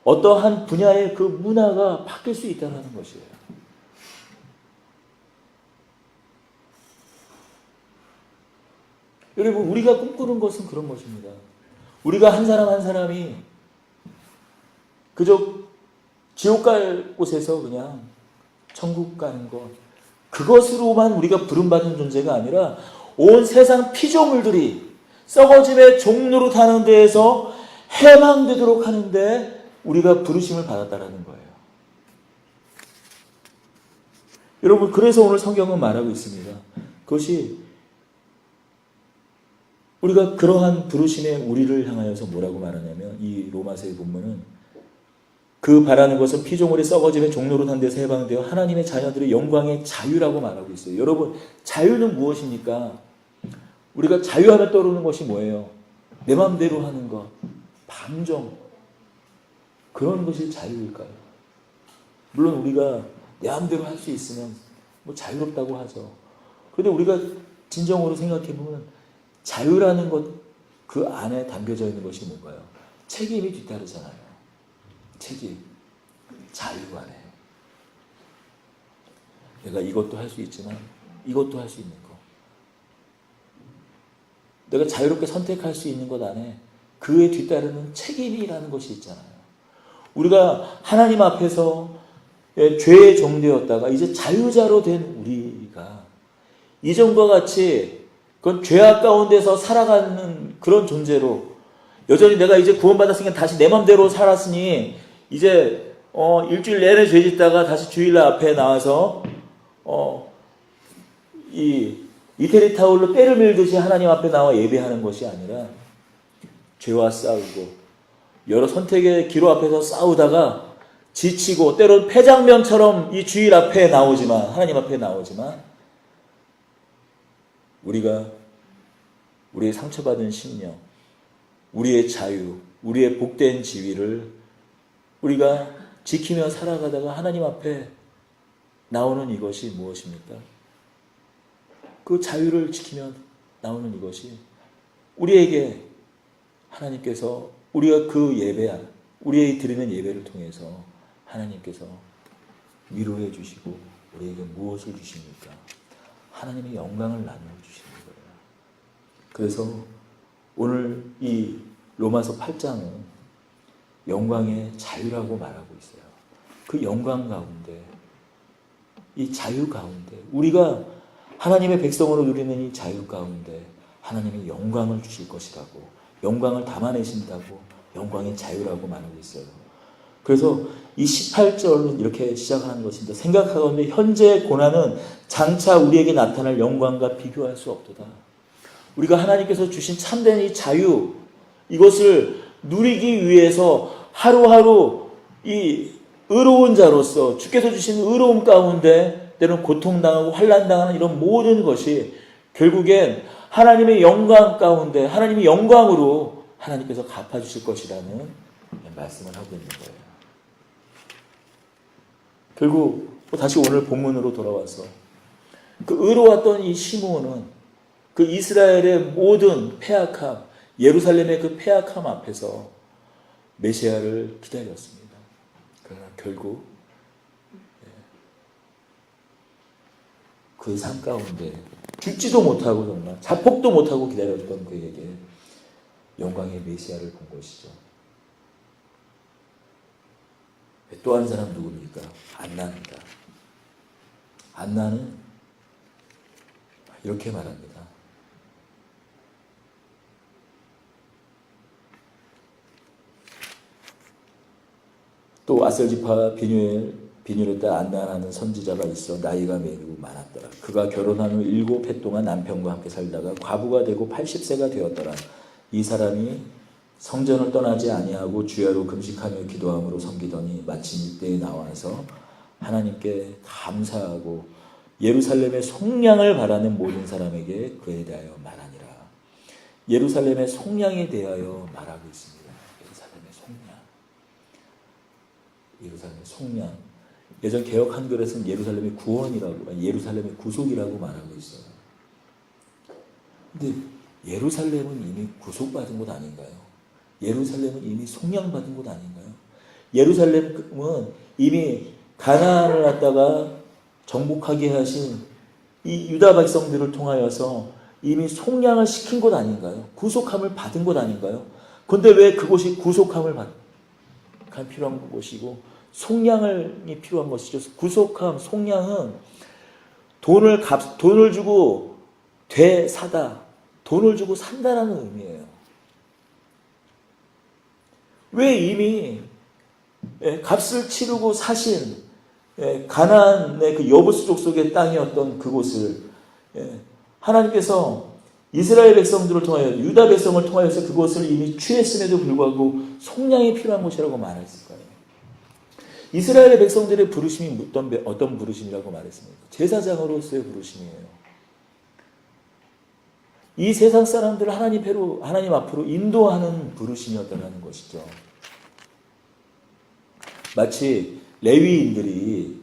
어떠한 분야의 그 문화가 바뀔 수 있다는 것이에요. 여러분 우리가 꿈꾸는 것은 그런 것입니다. 우리가 한 사람 한 사람이 그저 지옥 갈 곳에서 그냥 천국 가는 것 그것으로만 우리가 부름받은 존재가 아니라 온 세상 피조물들이 썩어짐의 종로로 타는 데에서 해방되도록 하는데 우리가 부르심을 받았다라는 거예요. 여러분 그래서 오늘 성경은 말하고 있습니다. 그것이 우리가 그러한 부르심에 우리를 향하여서 뭐라고 말하냐면 이 로마서의 본문은 그 바라는 것은 피조물이 썩어짐의 종로로 탄 데서 해방되어 하나님의 자녀들의 영광의 자유라고 말하고 있어요. 여러분 자유는 무엇입니까? 우리가 자유하면 떠오르는 것이 뭐예요? 내 마음대로 하는 것, 방종 그런 것이 자유일까요? 물론 우리가 내 마음대로 할 수 있으면 뭐 자유롭다고 하죠. 그런데 우리가 진정으로 생각해 보면 자유라는 것 그 안에 담겨져 있는 것이 뭔가요? 책임이 뒤따르잖아요. 책임, 자유 안에 내가 이것도 할 수 있지만 이것도 할 수 있는 것, 내가 자유롭게 선택할 수 있는 것 안에 그에 뒤따르는 책임이라는 것이 있잖아요. 우리가 하나님 앞에서 죄의 종되었다가 이제 자유자로 된 우리가 이전과 같이 그건 죄악 가운데서 살아가는 그런 존재로 여전히 내가 이제 구원받았으니까 다시 내 맘대로 살았으니 이제 일주일 내내 죄 짓다가 다시 주일 앞에 나와서 이 이태리 타올로 때를 밀듯이 하나님 앞에 나와 예배하는 것이 아니라 죄와 싸우고 여러 선택의 기로 앞에서 싸우다가 지치고 때론 폐장면처럼 이 주일 앞에 나오지만 하나님 앞에 나오지만 우리가 우리의 상처받은 심령, 우리의 자유, 우리의 복된 지위를 우리가 지키며 살아가다가 하나님 앞에 나오는 이것이 무엇입니까? 그 자유를 지키며 나오는 이것이 우리에게 하나님께서 우리가 그 예배, 우리의 드리는 예배를 통해서 하나님께서 위로해 주시고 우리에게 무엇을 주십니까? 하나님의 영광을 나누어 주시는 거예요. 그래서 오늘 이 로마서 8장은 영광의 자유라고 말하고 있어요. 그 영광 가운데, 이 자유 가운데, 우리가 하나님의 백성으로 누리는 이 자유 가운데 하나님의 영광을 주실 것이라고, 영광을 담아내신다고, 영광의 자유라고 말하고 있어요. 그래서 이 18절은 이렇게 시작하는 것입니다. 생각하건대 현재의 고난은 장차 우리에게 나타날 영광과 비교할 수 없도다. 우리가 하나님께서 주신 참된 이 자유, 이것을 누리기 위해서 하루하루 이 의로운 자로서 주께서 주신 의로움 가운데 때로는 고통당하고 환난당하는 이런 모든 것이 결국엔 하나님의 영광 가운데 하나님의 영광으로 하나님께서 갚아주실 것이라는 말씀을 하고 있는 거예요. 결국 다시 오늘 본문으로 돌아와서 그 의로웠던 이 시므온은 그 이스라엘의 모든 패악함, 예루살렘의 그 패악함 앞에서 메시아를 기다렸습니다. 그러나 결국 그 삶 가운데 죽지도 못하고 정말 자폭도 못하고 기다렸던 그에게 영광의 메시아를 본 것이죠. 또 한 사람 누굽니까? 안나입니다. 안나는 이렇게 말합니다. 또 아셀지파 비누엘 딸 안나라는 선지자가 있어 나이가 매우 많았더라. 그가 결혼한 후 7해 동안 남편과 함께 살다가 과부가 되고 80세가 되었더라. 이 사람이 성전을 떠나지 아니하고 주야로 금식하며 기도함으로 섬기더니 마침 이때에 나와서 하나님께 감사하고 예루살렘의 속량을 바라는 모든 사람에게 그에 대하여 말하니라. 예루살렘의 속량에 대하여 말하고 있습니다. 예루살렘의 속량. 예루살렘의 속량. 예전 개역 한글에서는 예루살렘의 구원이라고, 예루살렘의 구속이라고 말하고 있어요. 근데 예루살렘은 이미 구속받은 곳 아닌가요? 예루살렘은 이미 속량받은 곳 아닌가요? 예루살렘은 이미 가나안을 갖다가 정복하게 하신 이 유다 백성들을 통하여서 이미 속량을 시킨 곳 아닌가요? 구속함을 받은 곳 아닌가요? 그런데 왜 그곳이 구속함을 받 필요한 곳이고 속량이 필요한 것이죠? 구속함, 속량은 돈을 주고 되사다, 돈을 주고 산다라는 의미예요. 왜 이미 값을 치르고 사신 가나안의 그 여부수 족속의 땅이었던 그곳을 하나님께서 이스라엘 백성들을 통하여 유다 백성을 통하여서 그곳을 이미 취했음에도 불구하고 속량이 필요한 곳이라고 말했을까요? 이스라엘의 백성들의 부르심이 어떤 부르심이라고 말했습니까? 제사장으로서의 부르심이에요. 이 세상 사람들을 하나님 앞으로 인도하는 부르심이었다는 것이죠. 마치 레위인들이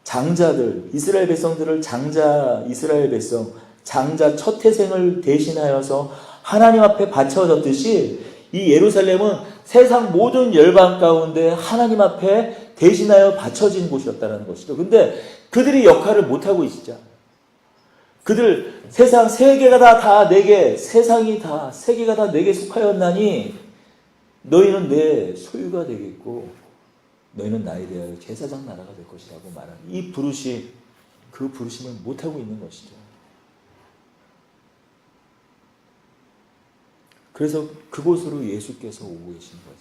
장자들, 이스라엘 백성들을 이스라엘 백성, 장자 첫 태생을 대신하여서 하나님 앞에 바쳐졌듯이 이 예루살렘은 세상 모든 열방 가운데 하나님 앞에 대신하여 바쳐진 곳이었다는 것이죠. 근데 그들이 역할을 못하고 있죠. 그들 세상 세계가 다 내게, 세상이 다 세계가 다 내게 속하였나니 너희는 내 소유가 되겠고 너희는 나에 대하여 제사장 나라가 될 것이라고 말하는 이 부르심, 그 부르심을 못하고 있는 것이죠. 그래서 그곳으로 예수께서 오고 계시는 거죠.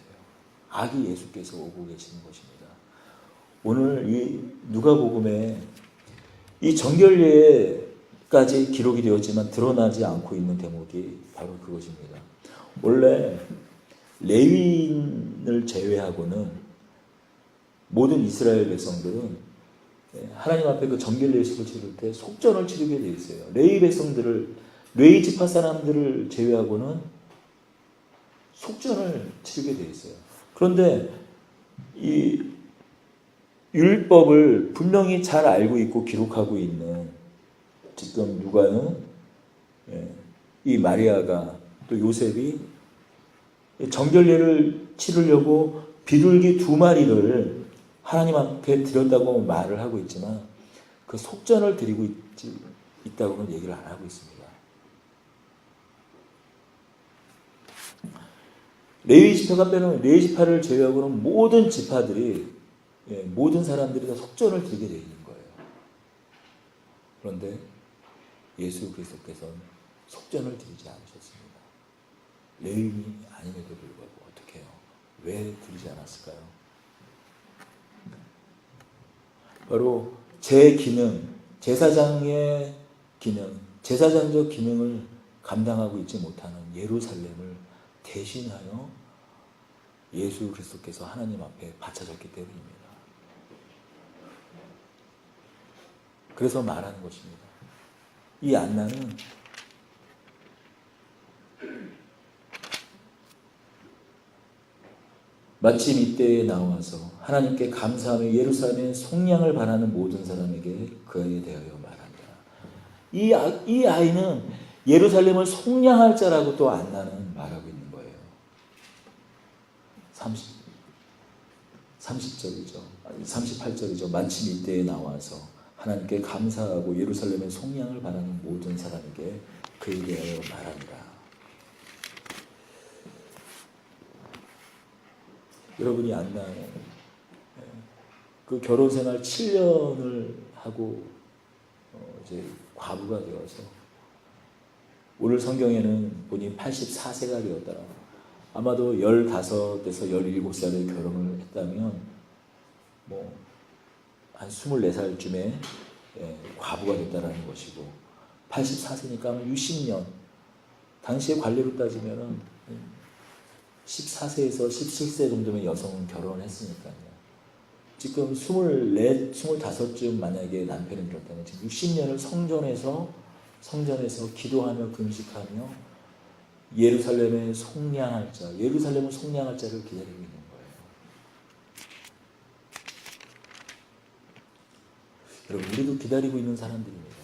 아기 예수께서 오고 계시는 것입니다. 오늘 이 누가복음에 이 정결례까지 기록이 되었지만 드러나지 않고 있는 대목이 바로 그것입니다. 원래 레위인을 제외하고는 모든 이스라엘 백성들은 하나님 앞에 그 정결례식을 치를 때 속전을 치르게 되어 있어요. 레위 백성들을 레위 지파 사람들을 제외하고는 속전을 치르게 돼 있어요. 그런데 이 율법을 분명히 잘 알고 있고 기록하고 있는 지금 누가는 이 마리아가 또 요셉이 정결례를 치르려고 비둘기 2마리를 하나님 앞에 드렸다고 말을 하고 있지만 그 속전을 드리고 있다고는 얘기를 안 하고 있습니다. 레위 지파가 빼놓은 레위 지파를 제외하고는 모든 지파들이 모든 사람들이 다 속전을 드리게 되어 있는 거예요. 그런데 예수 그리스도께서는 속전을 드리지 않으셨습니다. 레위인이 아님에도 불구하고 어떻게 해요? 왜 드리지 않았을까요? 바로 제 기능, 제사장의 기능, 제사장적 기능을 감당하고 있지 못하는 예루살렘을 대신하여 예수 그리스도께서 하나님 앞에 바쳐졌기 때문입니다. 그래서 말하는 것입니다. 이 안나는 마침 이때에 나와서 하나님께 감사하며 예루살렘의 속량을 바라는 모든 사람에게 그에 대하여 말한다. 이 아이는 예루살렘을 속량할 자라고 또 안나는 말하고 있는 거예요. 30절이죠. 38절이죠. 마침 이때에 나와서 하나님께 감사하고 예루살렘의 속량을 바라는 모든 사람에게 그에 대하여 말한다. 여러분이 안나는 그 결혼 생활 7년을 하고 이제 과부가 되어서 오늘 성경에는 본인이 84세가 되었더라. 아마도 15에서 17살에 결혼을 했다면 한 24살쯤에 과부가 됐다라는 것이고 84세니까 60년 당시의 관례로 따지면 14세에서 17세 정도면 여성은 결혼을 했으니까요. 지금 24, 25쯤 만약에 남편이 들었다면 지금 60년을 성전에서 기도하며 금식하며 예루살렘의 속량할 자, 예루살렘을 속량할 자를 기다리고 있는 거예요. 여러분, 우리도 기다리고 있는 사람들입니다.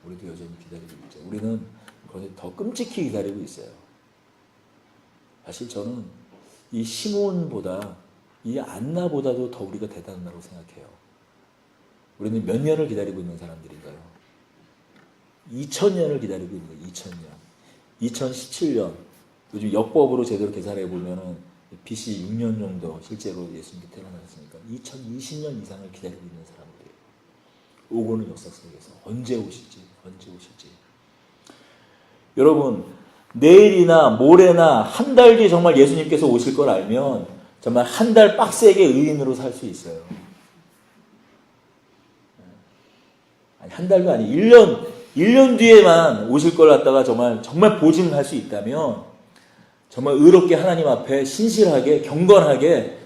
우리도 여전히 기다리고 있죠. 우리는 그런데 더 끔찍히 기다리고 있어요. 사실 저는 이 시몬보다 이 안나보다도 더 우리가 대단하다고 생각해요. 우리는 몇 년을 기다리고 있는 사람들인가요? 2000년을 기다리고 있는 거예요. 2000년. 2017년 요즘 역법으로 제대로 계산해 보면은 BC 6년 정도 실제로 예수님이 태어나셨으니까 2020년 이상을 기다리고 있는 사람들이에요. 오고는 역사 속에서 언제 오실지. 여러분, 내일이나 모레나 한 달 뒤에 정말 예수님께서 오실 걸 알면 정말 한 달 빡세게 의인으로 살 수 있어요. 아니, 한 달도 아니 1년 뒤에만 오실 걸 갖다가 정말 보증할 수 있다면 정말 의롭게 하나님 앞에 신실하게 경건하게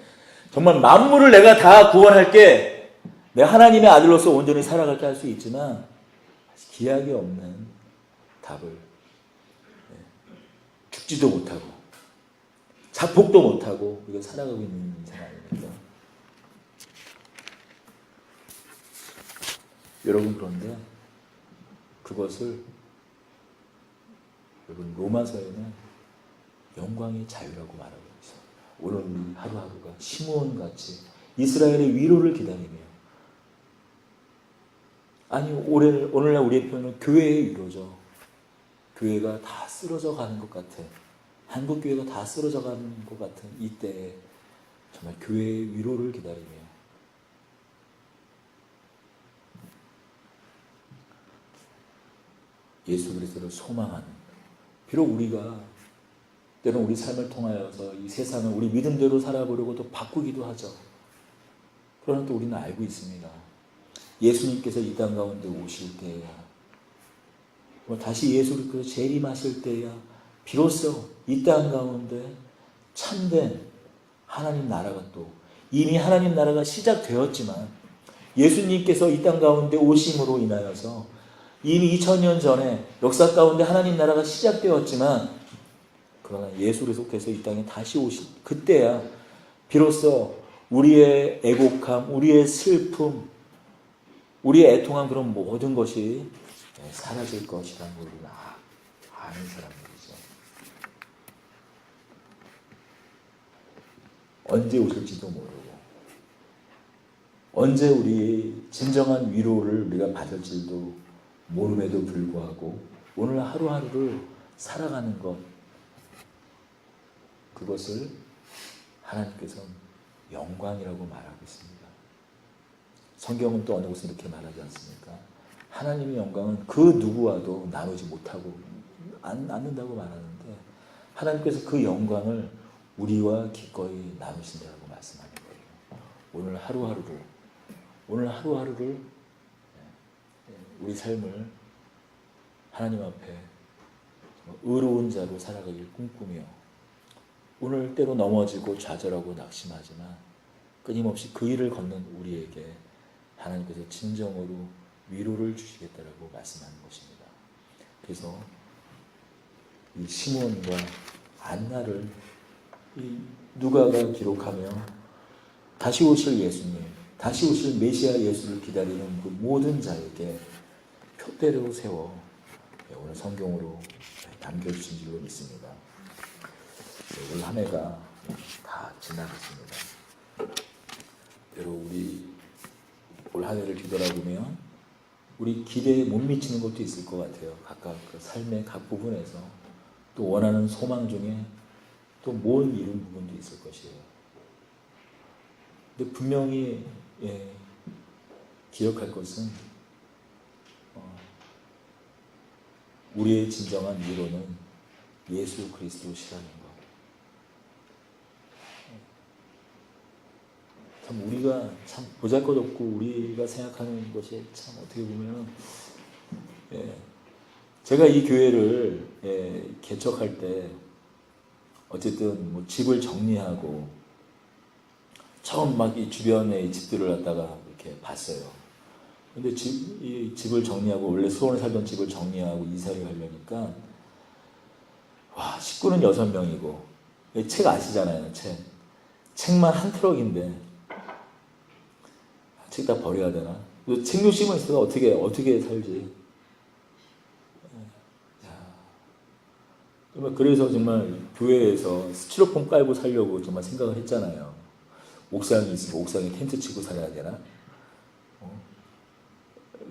정말 만물을 내가 다 구원할게, 내가 하나님의 아들로서 온전히 살아갈게 할 수 있지만 기약이 없는 답을 죽지도 못하고 자폭도 못하고 우리가 살아가고 있는 상황입니다. 여러분, 그런데 그것을 여러분 로마서에는 영광의 자유라고 말하고 있어요. 오늘 우리 하루하루가 시므온같이 이스라엘의 위로를 기다리며, 아니 오늘날 우리의 표현은 교회의 위로죠. 교회가 다 쓰러져 가는 것 같아. 한국 교회가 다 쓰러져 가는 것 같은 이때에 정말 교회의 위로를 기다리며 예수 그리스도를 소망하는, 비록 우리가 때로는 우리 삶을 통하여서 이 세상을 우리 믿음대로 살아보려고 또 바꾸기도 하죠. 그러나 또 우리는 알고 있습니다. 예수님께서 이 땅 가운데 오실 때야, 다시 예수 그리스도 재림하실 때야 비로소 이 땅 가운데 참된 하나님 나라가, 또 이미 하나님 나라가 시작되었지만 예수님께서 이 땅 가운데 오심으로 인하여서 이미 2000년 전에 역사 가운데 하나님 나라가 시작되었지만 그러나 예수를 속해서 이 땅에 다시 오신 그때야 비로소 우리의 애곡함, 우리의 슬픔, 우리의 애통한 그런 모든 것이 사라질 것이라는 걸 우리는 아는 사람들이죠. 언제 오실지도 모르고 언제 우리 진정한 위로를 우리가 받을지도 모름에도 불구하고 오늘 하루하루를 살아가는 것 그것을 하나님께서는 영광이라고 말하고 있습니다. 성경은 또 어느 곳에 이렇게 말하지 않습니까? 하나님의 영광은 그 누구와도 나누지 못하고 않는다고 말하는데 하나님께서 그 영광을 우리와 기꺼이 나누신다고 말씀하는 거예요. 오늘 하루하루를 우리 삶을 하나님 앞에 의로운 자로 살아가길 꿈꾸며 오늘 때로 넘어지고 좌절하고 낙심하지만 끊임없이 그 일을 걷는 우리에게 하나님께서 진정으로 위로를 주시겠다라고 말씀하는 것입니다. 그래서 이 시몬과 안나를 이 누가가 기록하며 다시 오실 예수님, 다시 오실 메시아 예수를 기다리는 그 모든 자에게 표대로 세워 오늘 성경으로 남겨주신 줄로 믿습니다. 올 한 해가 다 지나갔습니다. 여러분 우리 올 한 해를 뒤돌아보면 우리 기대에 못 미치는 것도 있을 것 같아요. 각각 그 삶의 각 부분에서 또 원하는 소망 중에 또 못 이룬 부분도 있을 것이에요. 근데 분명히 기억할 것은 우리의 진정한 위로는 예수 그리스도시라는 것. 참 우리가 참 보잘것없고 우리가 생각하는 것이 참 어떻게 보면 제가 이 교회를 개척할 때 어쨌든 뭐 집을 정리하고 처음 막 이 주변에 집들을 갖다가 이렇게 봤어요. 근데 이 집을 정리하고 원래 수원에 살던 집을 정리하고 이사를 가려니까 와 식구는 6명이고 책 아시잖아요. 책만 한 트럭인데 책 다 버려야 되나? 책 욕심은 있어도 어떻게 살지? 정말 그래서 정말 교회에서 스티로폼 깔고 살려고 정말 생각을 했잖아요. 옥상이 있으면 옥상에 텐트 치고 살아야 되나?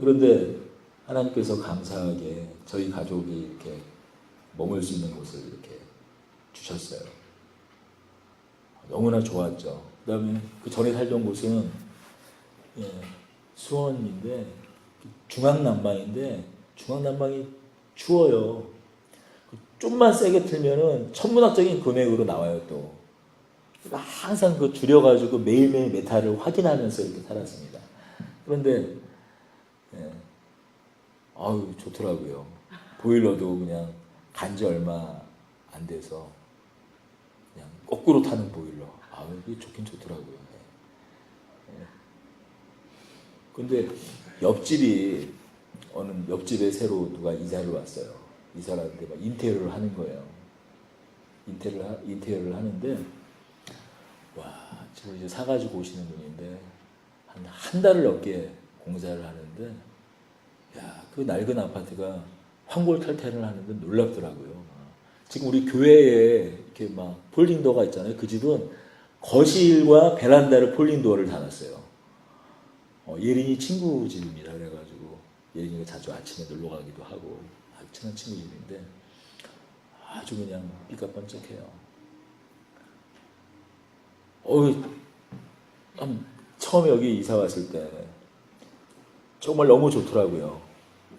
그런데 하나님께서 감사하게 저희 가족이 이렇게 머물 수 있는 곳을 이렇게 주셨어요. 너무나 좋았죠. 그 다음에 그 전에 살던 곳은 수원인데 중앙난방인데 중앙난방이 추워요. 좀만 세게 틀면은 천문학적인 금액으로 나와요 또. 그러니까 항상 그 줄여가지고 매일매일 메탈을 확인하면서 이렇게 살았습니다. 그런데 아유 좋더라고요. 보일러도 그냥 간지 얼마 안 돼서 그냥 거꾸로 타는 보일러. 아유 이게 좋긴 좋더라고요. 근데 옆집에 새로 누가 이사를 왔어요. 이사를 하는데 막 인테리어를 하는 거예요. 인테리어를 하는데 와 집을 이제 사가지고 오시는 분인데 한 달을 넘게 공사를 하는데 야 그 낡은 아파트가 황골탈퇴를 하는데 놀랍더라고요. 지금 우리 교회에 이렇게 막 폴딩도어가 있잖아요. 그 집은 거실과 베란다를 폴딩도어를 달았어요. 예린이 친구 집입니다. 그래가지고 예린이가 자주 아침에 놀러 가기도 하고 아주 친한 친구 집인데 아주 그냥 삐까뻔쩍해요. 처음에 여기 이사 왔을 때 정말 너무 좋더라고요.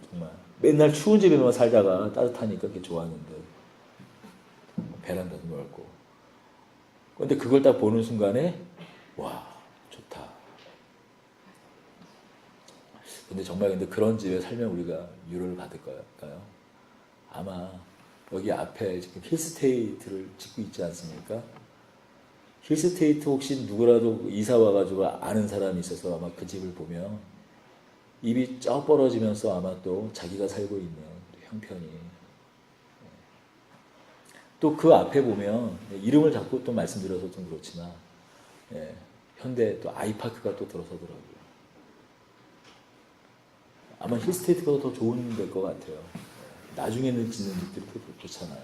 정말 맨날 추운 집에만 살다가 따뜻하니까 그게 좋았는데 베란다도 넓고 근데 그걸 딱 보는 순간에 와 좋다. 근데 정말 그런 집에 살면 우리가 위로를 받을까요? 아마 여기 앞에 지금 힐스테이트를 짓고 있지 않습니까? 힐스테이트 혹시 누구라도 이사 와가지고 아는 사람이 있어서 아마 그 집을 보면 입이 쩍 벌어지면서 아마 또 자기가 살고 있는 형편이, 또 그 앞에 보면 이름을 자꾸 또 말씀드려서 좀 그렇지만 현대 또 아이파크가 또 들어서더라고요. 아마 힐스테이트가 더 좋은 될 것 같아요. 나중에는 짓는 집들이 더 좋잖아요.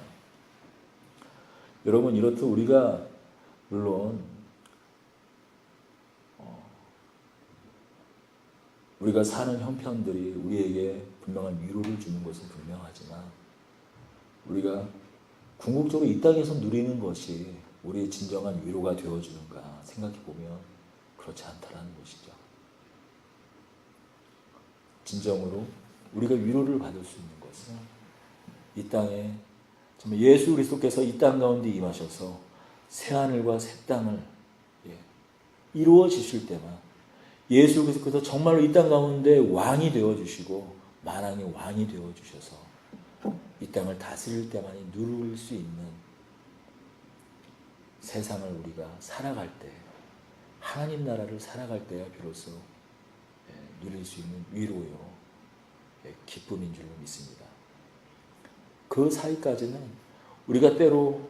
여러분, 이렇듯 우리가 물론 우리가 사는 형편들이 우리에게 분명한 위로를 주는 것은 분명하지만, 우리가 궁극적으로 이 땅에서 누리는 것이 우리의 진정한 위로가 되어주는가 생각해 보면 그렇지 않다라는 것이죠. 진정으로 우리가 위로를 받을 수 있는 것은 이 땅에 정말 예수 그리스도께서 이 땅 가운데 임하셔서 새하늘과 새 땅을 이루어 주실 때만, 예수 그리스도께서 정말로 이 땅 가운데 왕이 되어주시고 만왕의 왕이 되어주셔서 이 땅을 다스릴 때만이 누릴 수 있는 세상을 우리가 살아갈 때, 하나님 나라를 살아갈 때야 비로소 누릴 수 있는 위로요, 기쁨인 줄로 믿습니다. 그 사이까지는 우리가 때로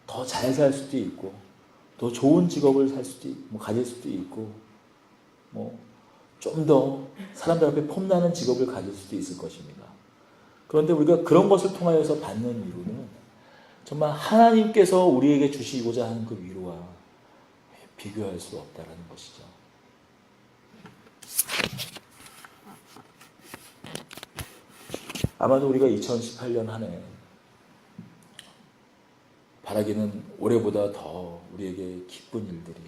더 잘 살 수도 있고, 더 좋은 직업을 가질 수도 있고, 좀 더 사람들 앞에 폼나는 직업을 가질 수도 있을 것입니다. 그런데 우리가 그런 것을 통하여서 받는 위로는 정말 하나님께서 우리에게 주시고자 하는 그 위로와 비교할 수 없다는 것이죠. 아마도 우리가 2018년 한 해 바라기는 올해보다 더 우리에게 기쁜 일들이,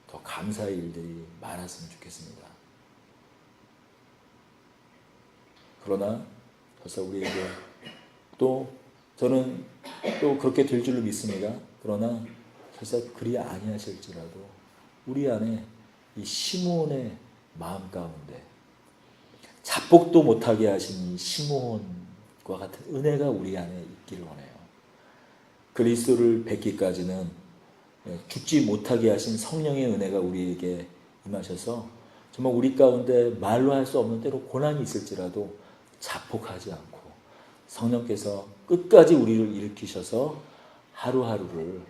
더 감사의 일들이 많았으면 좋겠습니다. 그러나 벌써 우리에게 또, 저는 또 그렇게 될 줄로 믿습니다. 그러나 설사 그리 아니하실지라도 우리 안에 이 시므온의 마음 가운데 자복도 못하게 하신 이 시므온과 같은 은혜가 우리 안에 있기를 원해요. 그리스도를 뵙기까지는 죽지 못하게 하신 성령의 은혜가 우리에게 임하셔서 정말 우리 가운데 말로 할 수 없는 때로 고난이 있을지라도 자폭하지 않고 성령께서 끝까지 우리를 일으키셔서 하루하루를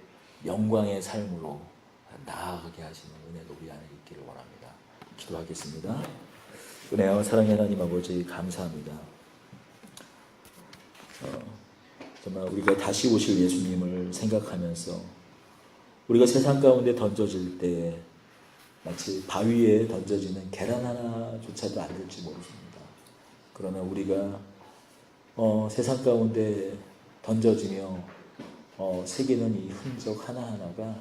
영광의 삶으로 나아가게 하시는 은혜가 우리 안에 있기를 원합니다. 기도하겠습니다. 은혜와 사랑의 하나님 아버지, 감사합니다. 정말 우리가 다시 오실 예수님을 생각하면서 우리가 세상 가운데 던져질 때 마치 바위에 던져지는 계란 하나조차도 안 될지 모르십니다. 그러나 우리가 세상 가운데 던져지며 새기는 이 흔적 하나하나가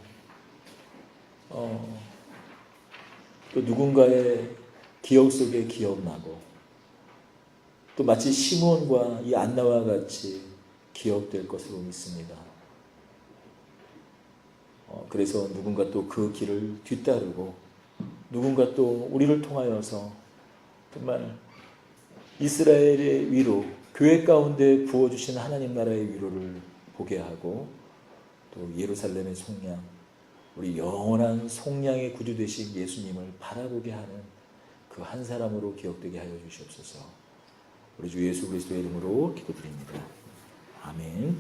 또 누군가의 기억 속에 기억나고, 또 마치 시므온과 이 안나와 같이 기억될 것으로 믿습니다. 그래서 누군가 또 그 길을 뒤따르고, 누군가 또 우리를 통하여서 정말 이스라엘의 위로, 교회 가운데 부어주신 하나님 나라의 위로를 보게 하고, 또 예루살렘의 속량, 우리 영원한 속량의 구주 되신 예수님을 바라보게 하는 그 한 사람으로 기억되게 하여 주시옵소서. 우리 주 예수 그리스도의 이름으로 기도드립니다. 아멘.